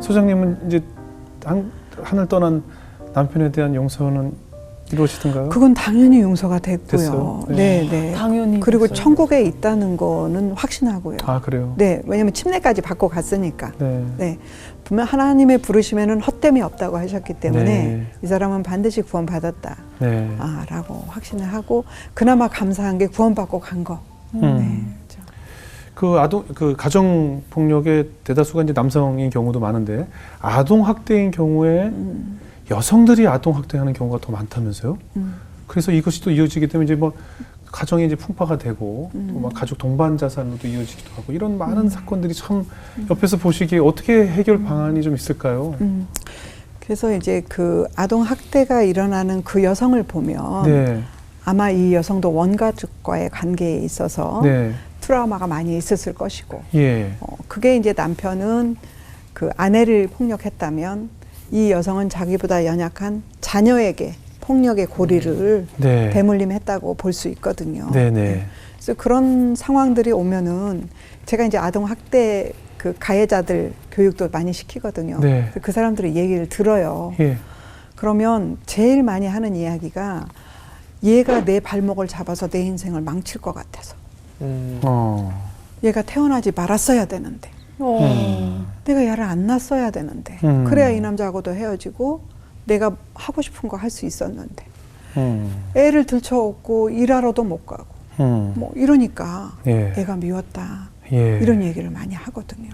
소장님은 이제 하늘 떠난 남편에 대한 용서는 이루어지던가요? 그건 당연히 용서가 됐고요. 됐어요? 네, 네. 당연히 그리고 됐어요. 천국에 있다는 거는 확신하고요. 아 그래요? 네, 왜냐면 침례까지 받고 갔으니까. 네. 네, 분명 하나님의 부르심에는 헛됨이 없다고 하셨기 때문에 네. 이 사람은 반드시 구원받았다. 네. 라고 확신을 하고 그나마 감사한 게 구원받고 간 거. 네, 그렇죠. 그 가정 폭력의 대다수가 이제 남성인 경우도 많은데 아동 학대인 경우에 여성들이 아동 학대하는 경우가 더 많다면서요? 그래서 이것이 또 이어지기 때문에 이제 뭐 가정이 이제 풍파가 되고 또 막 가족 동반 자살로도 이어지기도 하고 이런 많은 사건들이 참 옆에서 보시기에 어떻게 해결 방안이 좀 있을까요? 그래서 이제 그 아동 학대가 일어나는 그 여성을 보면 네. 아마 이 여성도 원가족과의 관계에 있어서 네. 트라우마가 많이 있었을 것이고 예. 그게 이제 남편은 그 아내를 폭력했다면 이 여성은 자기보다 연약한 자녀에게 폭력의 고리를 네. 대물림했다고 볼 수 있거든요. 네네. 그래서 그런 상황들이 오면은 제가 이제 아동 학대 그 가해자들 교육도 많이 시키거든요. 네. 그래서 그 사람들의 얘기를 들어요. 예. 그러면 제일 많이 하는 이야기가 얘가 내 발목을 잡아서 내 인생을 망칠 것 같아서 얘가 태어나지 말았어야 되는데 내가 얘를 안 낳았어야 되는데 그래야 이 남자하고도 헤어지고 내가 하고 싶은 거 할 수 있었는데 애를 들쳐업고 일하러도 못 가고 뭐 이러니까 예. 애가 미웠다 예. 이런 얘기를 많이 하거든요.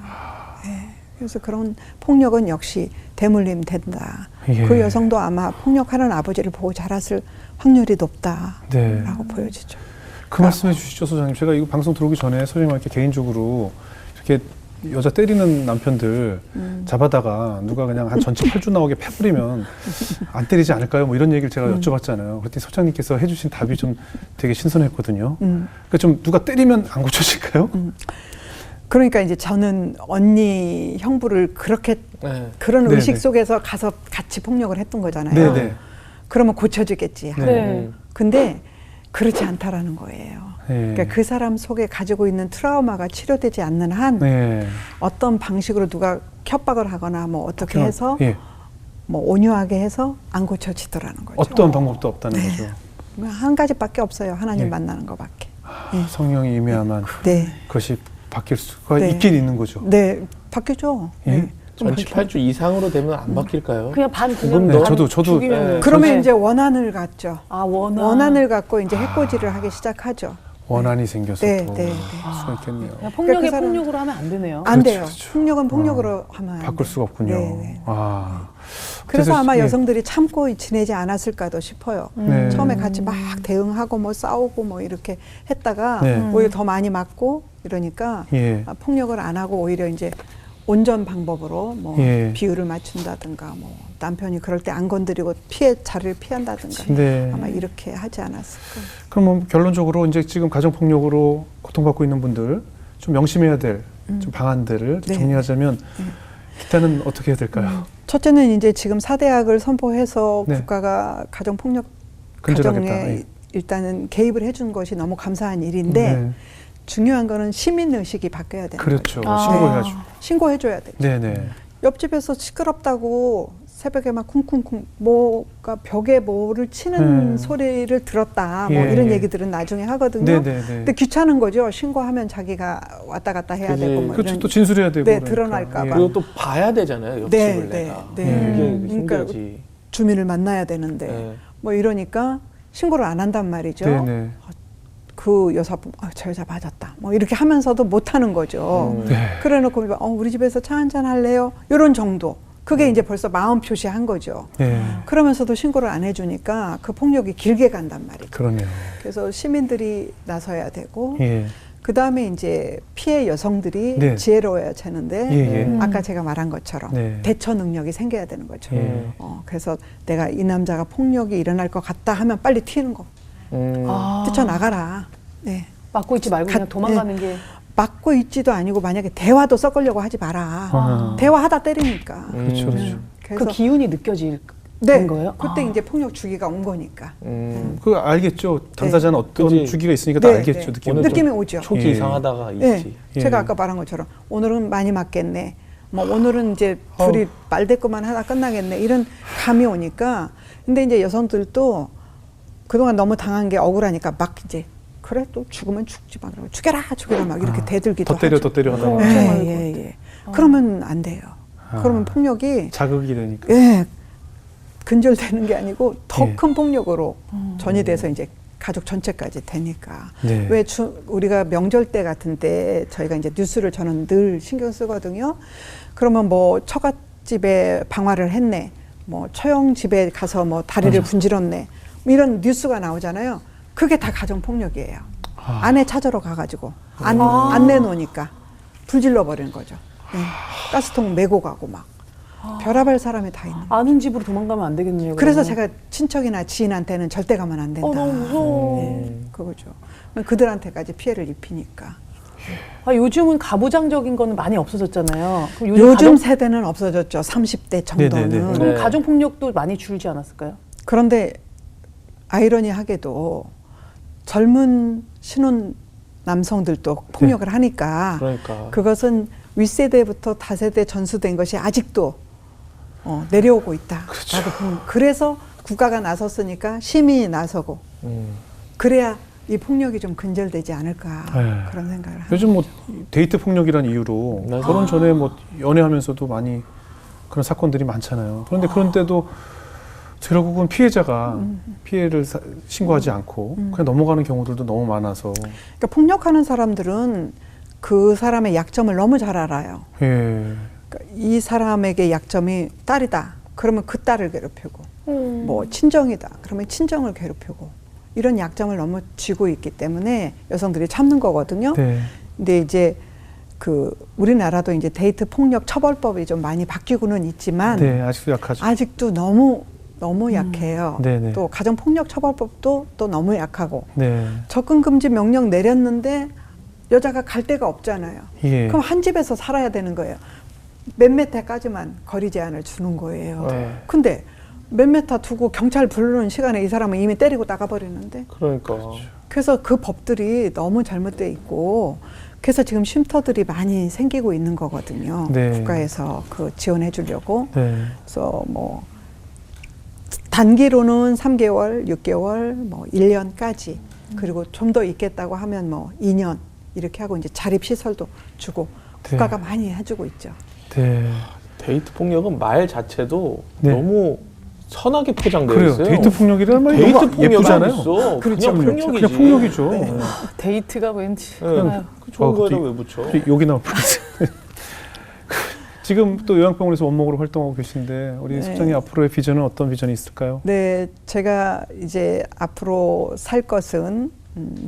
네. 그래서 그런 폭력은 역시 대물림 된다. 예. 그 여성도 아마 폭력하는 아버지를 보고 자랐을 확률이 높다라고 네. 보여지죠. 그 말씀해 주시죠, 소장님. 제가 이거 방송 들어오기 전에 소장님한테 개인적으로 이렇게 여자 때리는 남편들 잡아다가 누가 그냥 한 전체 8주 나오게 패버리면 안 때리지 않을까요? 뭐 이런 얘기를 제가 여쭤봤잖아요. 그랬더니 소장님께서 해주신 답이 좀 되게 신선했거든요. 그러니까 좀 누가 때리면 안 고쳐질까요? 그러니까 이제 저는 언니 형부를 그렇게 네. 그런 네네. 의식 속에서 가서 같이 폭력을 했던 거잖아요. 네네. 그러면 고쳐지겠지. 하고. 네. 근데 그렇지 않다라는 거예요. 네. 그러니까 그 사람 속에 가지고 있는 트라우마가 치료되지 않는 한 네. 어떤 방식으로 누가 협박을 하거나 뭐 어떻게 해서 예. 뭐 온유하게 해서 안 고쳐지더라는 거죠. 어떤 방법도 없다는 네. 거죠. 한 가지밖에 없어요. 하나님 네. 만나는 것밖에. 성령이 임해야만 네. 그것이 바뀔 수가 네. 있긴 있는 거죠. 네, 바뀌죠. 예? 네. 전치팔주 이상으로 되면 안 바뀔까요? 그냥 반 조금 그냥 더. 반 저도 죽이면 네. 그러면 네. 이제 원한을 갖죠. 아 원한. 원한을 갖고 이제 해코지를 하기 시작하죠. 원한이 생겨서 네, 또 네, 네. 수가 있겠네요. 그냥 폭력에 그 사람- 폭력으로 하면 안 되네요. 안 그렇죠, 돼요. 그렇죠. 폭력은 폭력으로 하면 안 바꿀 돼요. 수가 없군요. 네, 네. 아. 그래서 아마 예. 여성들이 참고 지내지 않았을까도 싶어요. 네. 처음에 같이 막 대응하고 뭐 싸우고 뭐 이렇게 했다가 네. 오히려 더 많이 맞고 이러니까 예. 폭력을 안 하고 오히려 이제 온전 방법으로 뭐 예. 비율을 맞춘다든가 뭐 남편이 그럴 때 안 건드리고 자리를 피한다든가 네. 아마 이렇게 하지 않았을까. 그럼 뭐 결론적으로 이제 지금 가정 폭력으로 고통받고 있는 분들 좀 명심해야 될 좀 방안들을 네. 정리하자면 일단은 어떻게 해야 될까요? 첫째는 이제 지금 4대학을 선포해서 네. 국가가 가정 폭력 근절하겠다. 가정에 예. 일단은 개입을 해준 것이 너무 감사한 일인데 네. 중요한 거는 시민 의식이 바뀌어야 되는 그렇죠. 거죠. 아. 신고해야죠. 신고해줘야 돼. 네네. 옆집에서 시끄럽다고 새벽에 막 쿵쿵쿵 뭐가 벽에 뭐를 치는 소리를 들었다. 뭐 예, 이런 예. 얘기들은 나중에 하거든요. 네네네. 근데 귀찮은 거죠. 신고하면 자기가 왔다 갔다 해야 그지. 되고 뭐 그렇죠. 이런. 또 진술해야 되고. 네, 그러니까. 드러날까 봐. 그리고 또 봐야 되잖아요. 옆집을 네, 내가. 네, 네. 이게 그러니까 힘들지. 주민을 만나야 되는데 네. 뭐 이러니까 신고를 안 한단 말이죠. 네네. 그 여사분, 저 여자 맞았다. 뭐 이렇게 하면서도 못 하는 거죠. 네. 그래놓고 우리 집에서 차 한잔 할래요? 이런 정도. 그게 이제 벌써 마음 표시한 거죠. 네. 그러면서도 신고를 안 해주니까 그 폭력이 길게 간단 말이죠. 그러네요. 그래서 시민들이 나서야 되고, 예. 그 다음에 이제 피해 여성들이 네. 지혜로워야 되는데, 예, 예. 아까 제가 말한 것처럼 네. 대처 능력이 생겨야 되는 거죠. 예. 그래서 내가 이 남자가 폭력이 일어날 것 같다 하면 빨리 튀는 거. 아. 뛰쳐나가라. 네. 막고 있지 말고 그냥 도망가는 게. 막고 있지도 아니고 만약에 대화도 섞으려고 하지 마라. 아. 대화하다 때리니까. 그렇죠, 그렇죠. 그래서 그 기운이 느껴질 네, 거예요? 그때 아. 이제 폭력 주기가 온 거니까. 그거 알겠죠. 당사자는 어떤 그지. 주기가 있으니까 다 네, 알겠죠. 네. 느낌은. 오늘 느낌이 오죠. 촉이 예. 이상하다가 네, 있지. 예. 제가 아까 말한 것처럼 오늘은 많이 맞겠네. 뭐 오늘은 이제 둘이 말대꾸만 하다 끝나겠네. 이런 감이 오니까. 근데 이제 여성들도 그동안 너무 당한 게 억울하니까 막 이제 그래 또 죽으면 죽지 마. 그러고 죽여라 막 이렇게 대들기도 더 때려 하죠. 더 때려 하다가 엄청 알고. 예. 그러면 안 돼요. 그러면 폭력이 자극이 되니까. 예, 근절되는 게 아니고 더 예. 큰 폭력으로 전이돼서 이제 가족 전체까지 되니까. 네. 왜 우리가 명절 때 같은 때 저희가 이제 뉴스를 저는 늘 신경 쓰거든요. 그러면 뭐 처갓집에 방화를 했네. 뭐 처형 집에 가서 뭐 다리를 맞아. 분질렀네. 뭐 이런 뉴스가 나오잖아요. 그게 다 가정 폭력이에요. 아내 찾으러 가가지고 안 내놓으니까 불질러 버리는 거죠. 예. 가스통 메고 가고 막 별의별 사람이 다 있는. 아는 집으로 도망가면 안 되겠네요. 그래서 그러면. 제가 친척이나 지인한테는 절대 가면 안 된다. 너무 무서워. 예, 그거죠. 그들한테까지 피해를 입히니까. 아, 요즘은 가부장적인 거는 많이 없어졌잖아요. 그럼 요즘 가정- 세대는 없어졌죠. 30대 정도는. 네네네. 그럼 네. 가정 폭력도 많이 줄지 않았을까요? 그런데 아이러니하게도 젊은 신혼 남성들도 폭력을 하니까 그러니까. 그것은 윗세대부터 다세대 전수된 것이 아직도 내려오고 있다. 그렇죠. 라고 보면 그래서 국가가 나섰으니까 시민이 나서고 그래야 이 폭력이 좀 근절되지 않을까 네. 그런 생각을 합니다. 요즘 뭐 데이트 폭력이란 이유로 맞아요. 결혼 전에 뭐 연애하면서도 많이 그런 사건들이 많잖아요. 그런데 그런 때도 결국은 피해자가 피해를 신고하지 않고 그냥 넘어가는 경우들도 너무 많아서. 그러니까 폭력하는 사람들은 그 사람의 약점을 너무 잘 알아요. 예. 그러니까 이 사람에게 약점이 딸이다. 그러면 그 딸을 괴롭히고 뭐 친정이다. 그러면 친정을 괴롭히고 이런 약점을 너무 쥐고 있기 때문에 여성들이 참는 거거든요. 네. 근데 이제 그 우리나라도 이제 데이트 폭력 처벌법이 좀 많이 바뀌고는 있지만 네, 아직도 약하죠. 아직도 너무 약해요. 네네. 또 가정 폭력 처벌법도 또 너무 약하고 네. 접근 금지 명령 내렸는데 여자가 갈 데가 없잖아요. 예. 그럼 한 집에서 살아야 되는 거예요. 몇 메타까지만 거리 제한을 주는 거예요. 네. 근데 몇 메타 두고 경찰 부르는 시간에 이 사람은 이미 때리고 나가버리는데. 그러니까. 그래서 그 법들이 너무 잘못돼 있고 그래서 지금 쉼터들이 많이 생기고 있는 거거든요. 네. 국가에서 그 지원해 주려고. 네. 그래서 뭐 단기로는 3개월, 6개월, 뭐 1년까지 그리고 좀 더 있겠다고 하면 뭐 2년 이렇게 하고 이제 자립 시설도 주고 네. 국가가 많이 해주고 있죠. 네. 데이트 폭력은 말 자체도 네. 너무 선하게 포장되어 그래요. 있어요. 데이트 폭력이라는 말이 데이트 너무 폭력이 예쁘잖아요. 아니었어. 그렇죠. 그냥 폭력이지. 그냥 폭력이죠. 네. 네. 데이트가 왠지. 네. 아유. 그 좋은 거에다 갑자기- 왜 붙여? 갑자기 욕이 나올 뻔했어요. 지금 또 요양병원에서 원목으로 활동하고 계신데 우리 네. 소장님 앞으로의 비전은 어떤 비전이 있을까요? 네, 제가 이제 앞으로 살 것은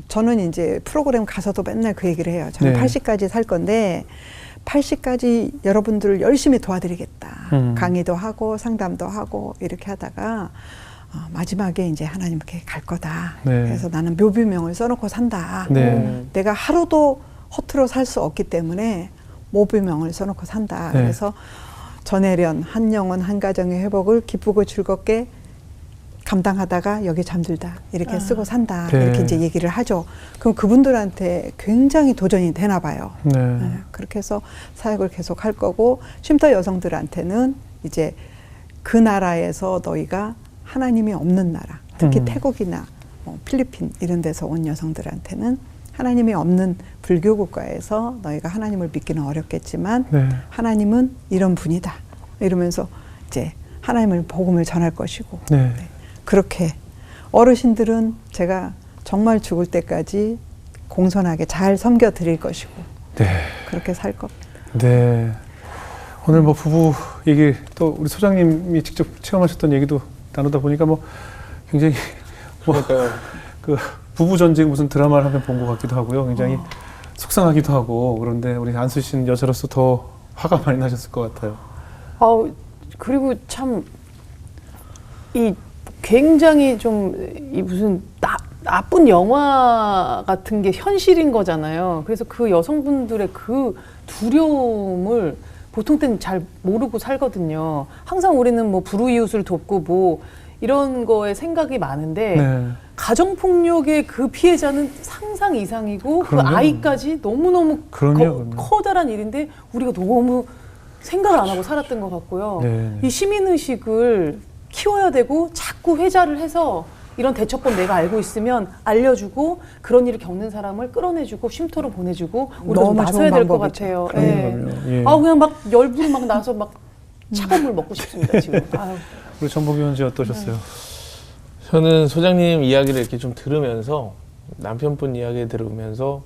저는 이제 프로그램 가서도 맨날 그 얘기를 해요. 저는 네. 80까지 살 건데 80까지 여러분들을 열심히 도와드리겠다. 강의도 하고 상담도 하고 이렇게 하다가 마지막에 이제 하나님께 갈 거다. 네. 그래서 나는 묘비명을 써놓고 산다. 네. 내가 하루도 허투루 살 수 없기 때문에 묘비명을 써놓고 산다. 네. 그래서 전혜련 한 영혼 한 가정의 회복을 기쁘고 즐겁게 감당하다가 여기 잠들다 이렇게 쓰고 산다. 네. 이렇게 이제 얘기를 하죠. 그럼 그분들한테 굉장히 도전이 되나 봐요. 네. 네, 그렇게 해서 사역을 계속 할 거고 쉼터 여성들한테는 이제 그 나라에서 너희가 하나님이 없는 나라, 특히 태국이나 필리핀 이런 데서 온 여성들한테는 하나님이 없는 불교 국가에서 너희가 하나님을 믿기는 어렵겠지만 네. 하나님은 이런 분이다 이러면서 이제 하나님을 복음을 전할 것이고 네. 그렇게 어르신들은 제가 정말 죽을 때까지 공손하게 잘 섬겨 드릴 것이고 네. 그렇게 살 겁니다. 네. 오늘 뭐 부부 얘기 또 우리 소장님이 직접 체험하셨던 얘기도 나누다 보니까 뭐 굉장히 뭐 그러니까요. 그 부부 전쟁 무슨 드라마를 한 편 본 것 같기도 하고요. 굉장히 속상하기도 하고 그런데 우리 안수 씨는 여자로서 더 화가 많이 나셨을 것 같아요. 그리고 참 이 굉장히 좀 이 무슨 나쁜 영화 같은 게 현실인 거잖아요. 그래서 그 여성분들의 그 두려움을 보통 때는 잘 모르고 살거든요. 항상 우리는 뭐 불우이웃을 돕고 뭐 이런 거에 생각이 많은데 네. 가정폭력의 그 피해자는 상상 이상이고 그 그럼요. 아이까지 너무너무 그럼요. 커다란 일인데 우리가 너무 생각을 안 하고 살았던 것 같고요. 네. 이 시민의식을 키워야 되고 자꾸 회자를 해서 이런 대처법 내가 알고 있으면 알려주고 그런 일을 겪는 사람을 끌어내주고 쉼터로 보내주고 우리가 좀 너무 나서야 좋은 될 것 방법이죠. 같아요. 그럼요. 예. 그냥 막 열불이 막 나서 막 차가운 물 먹고 싶습니다 지금. 아유. 우리 전복 위원지 어떠셨어요? 저는 소장님 이야기를 이렇게 좀 들으면서 남편분 이야기 들으면서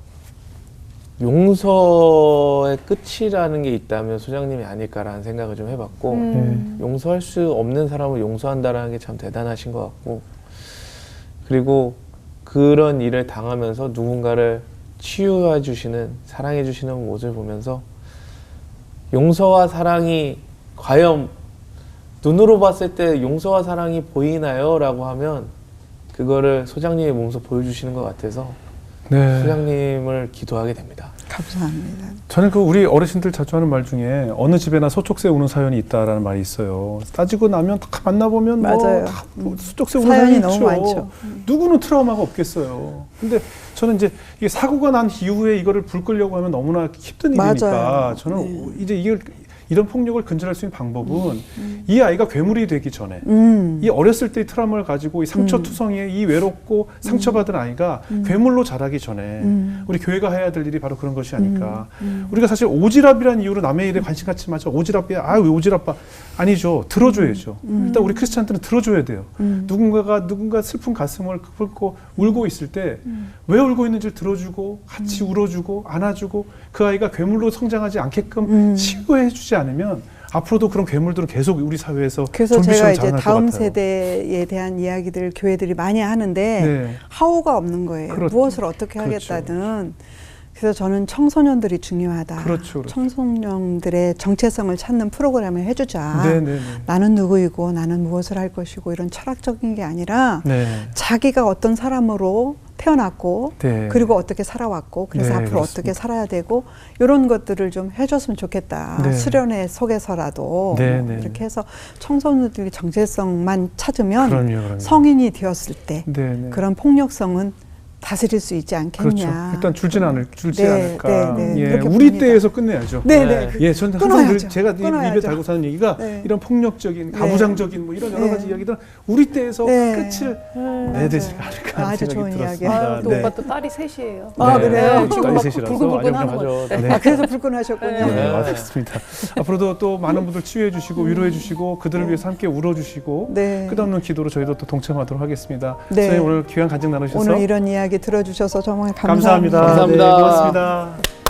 용서의 끝이라는 게 있다면 소장님이 아닐까라는 생각을 좀 해봤고 용서할 수 없는 사람을 용서한다라는 게 참 대단하신 것 같고 그리고 그런 일을 당하면서 누군가를 치유해 주시는 사랑해 주시는 모습을 보면서 용서와 사랑이 과연 눈으로 봤을 때 용서와 사랑이 보이나요? 라고 하면 그거를 소장님의 몸소 보여주시는 것 같아서 네. 소장님을 기도하게 됩니다. 감사합니다. 저는 그 우리 어르신들 자주 하는 말 중에 어느 집에나 소쪽새 우는 사연이 있다라는 말이 있어요. 따지고 나면 다 만나보면 맞아요. 뭐 소쪽새 우는 사연이 사연이 너무 있죠. 많죠. 누구는 트라우마가 없겠어요. 근데 저는 이제 이게 사고가 난 이후에 이거를 불 끄려고 하면 너무나 힘든 일이니까 맞아요. 저는 이제 이런 폭력을 근절할 수 있는 방법은 이 아이가 괴물이 되기 전에 이 어렸을 때의 트라우마를 가지고 이 상처투성이에 이 외롭고 상처받은 아이가 괴물로 자라기 전에 우리 교회가 해야 될 일이 바로 그런 것이 아닐까. 우리가 사실 오지랖이라는 이유로 남의 일에 관심 갖지 마죠. 오지랖이야. 왜 오지랖 아니죠. 들어줘야죠. 일단 우리 크리스찬들은 들어줘야 돼요. 누군가 슬픈 가슴을 긁고 울고 있을 때 왜 울고 있는지를 들어주고 같이 울어주고 안아주고 그 아이가 괴물로 성장하지 않게끔 치유해주지 않으면 앞으로도 그런 괴물들은 계속 우리 사회에서 그래서 제가 좀비처럼 이제 자라날 것 다음 같아요. 세대에 대한 이야기들을 교회들이 많이 하는데 네. 하우가 없는 거예요. 그렇죠. 무엇을 어떻게 그렇죠. 하겠다든. 그래서 저는 청소년들이 중요하다. 그렇죠. 청소년들의 정체성을 찾는 프로그램을 해주자. 네네네. 나는 누구이고 나는 무엇을 할 것이고 이런 철학적인 게 아니라 네. 자기가 어떤 사람으로 태어났고 네. 그리고 어떻게 살아왔고 그래서 네, 앞으로 그렇습니다. 어떻게 살아야 되고 이런 것들을 좀 해줬으면 좋겠다. 네. 수련회 속에서라도 네, 뭐 네. 이렇게 해서 청소년들이 정체성만 찾으면 그럼요. 성인이 되었을 때 네네. 그런 폭력성은 다스릴 수 있지 않겠냐. 그렇죠. 일단 줄지 네, 않을까. 네, 네. 예, 그렇게 우리 봅니다. 때에서 끝내야죠. 네, 네. 네. 예, 저는 항상 끊어야죠. 제가 입에 끊어야죠. 달고 사는 얘기가 네. 이런 폭력적인, 네. 가부장적인 뭐 이런 여러 네. 가지 이야기들은 우리 때에서 네. 끝을 내야 되지 않을까 하는 아주 생각이 좋은 들었습니다. 이야기예요. 아유, 또 네. 오빠 또 딸이 셋이에요. 아, 네. 그래요? 네, 지금 딸이 막 셋이라서 불끈불끈 아주 하는 것 맞아. 같아요. 네. 아, 그래서 불끈하셨군요. 네. 네, 맞습니다. 앞으로도 또 많은 분들 치유해 주시고 위로해 주시고 그들을 위해서 함께 울어 주시고 네. 끝없는 기도로 저희도 또 동참하도록 하겠습니다. 네. 선생님 오늘 귀한 간증 나누셔서 오늘 이런 이야기 들어주셔서 정말 감사합니다. 감사합니다. 감사합니다. 네, 고맙습니다.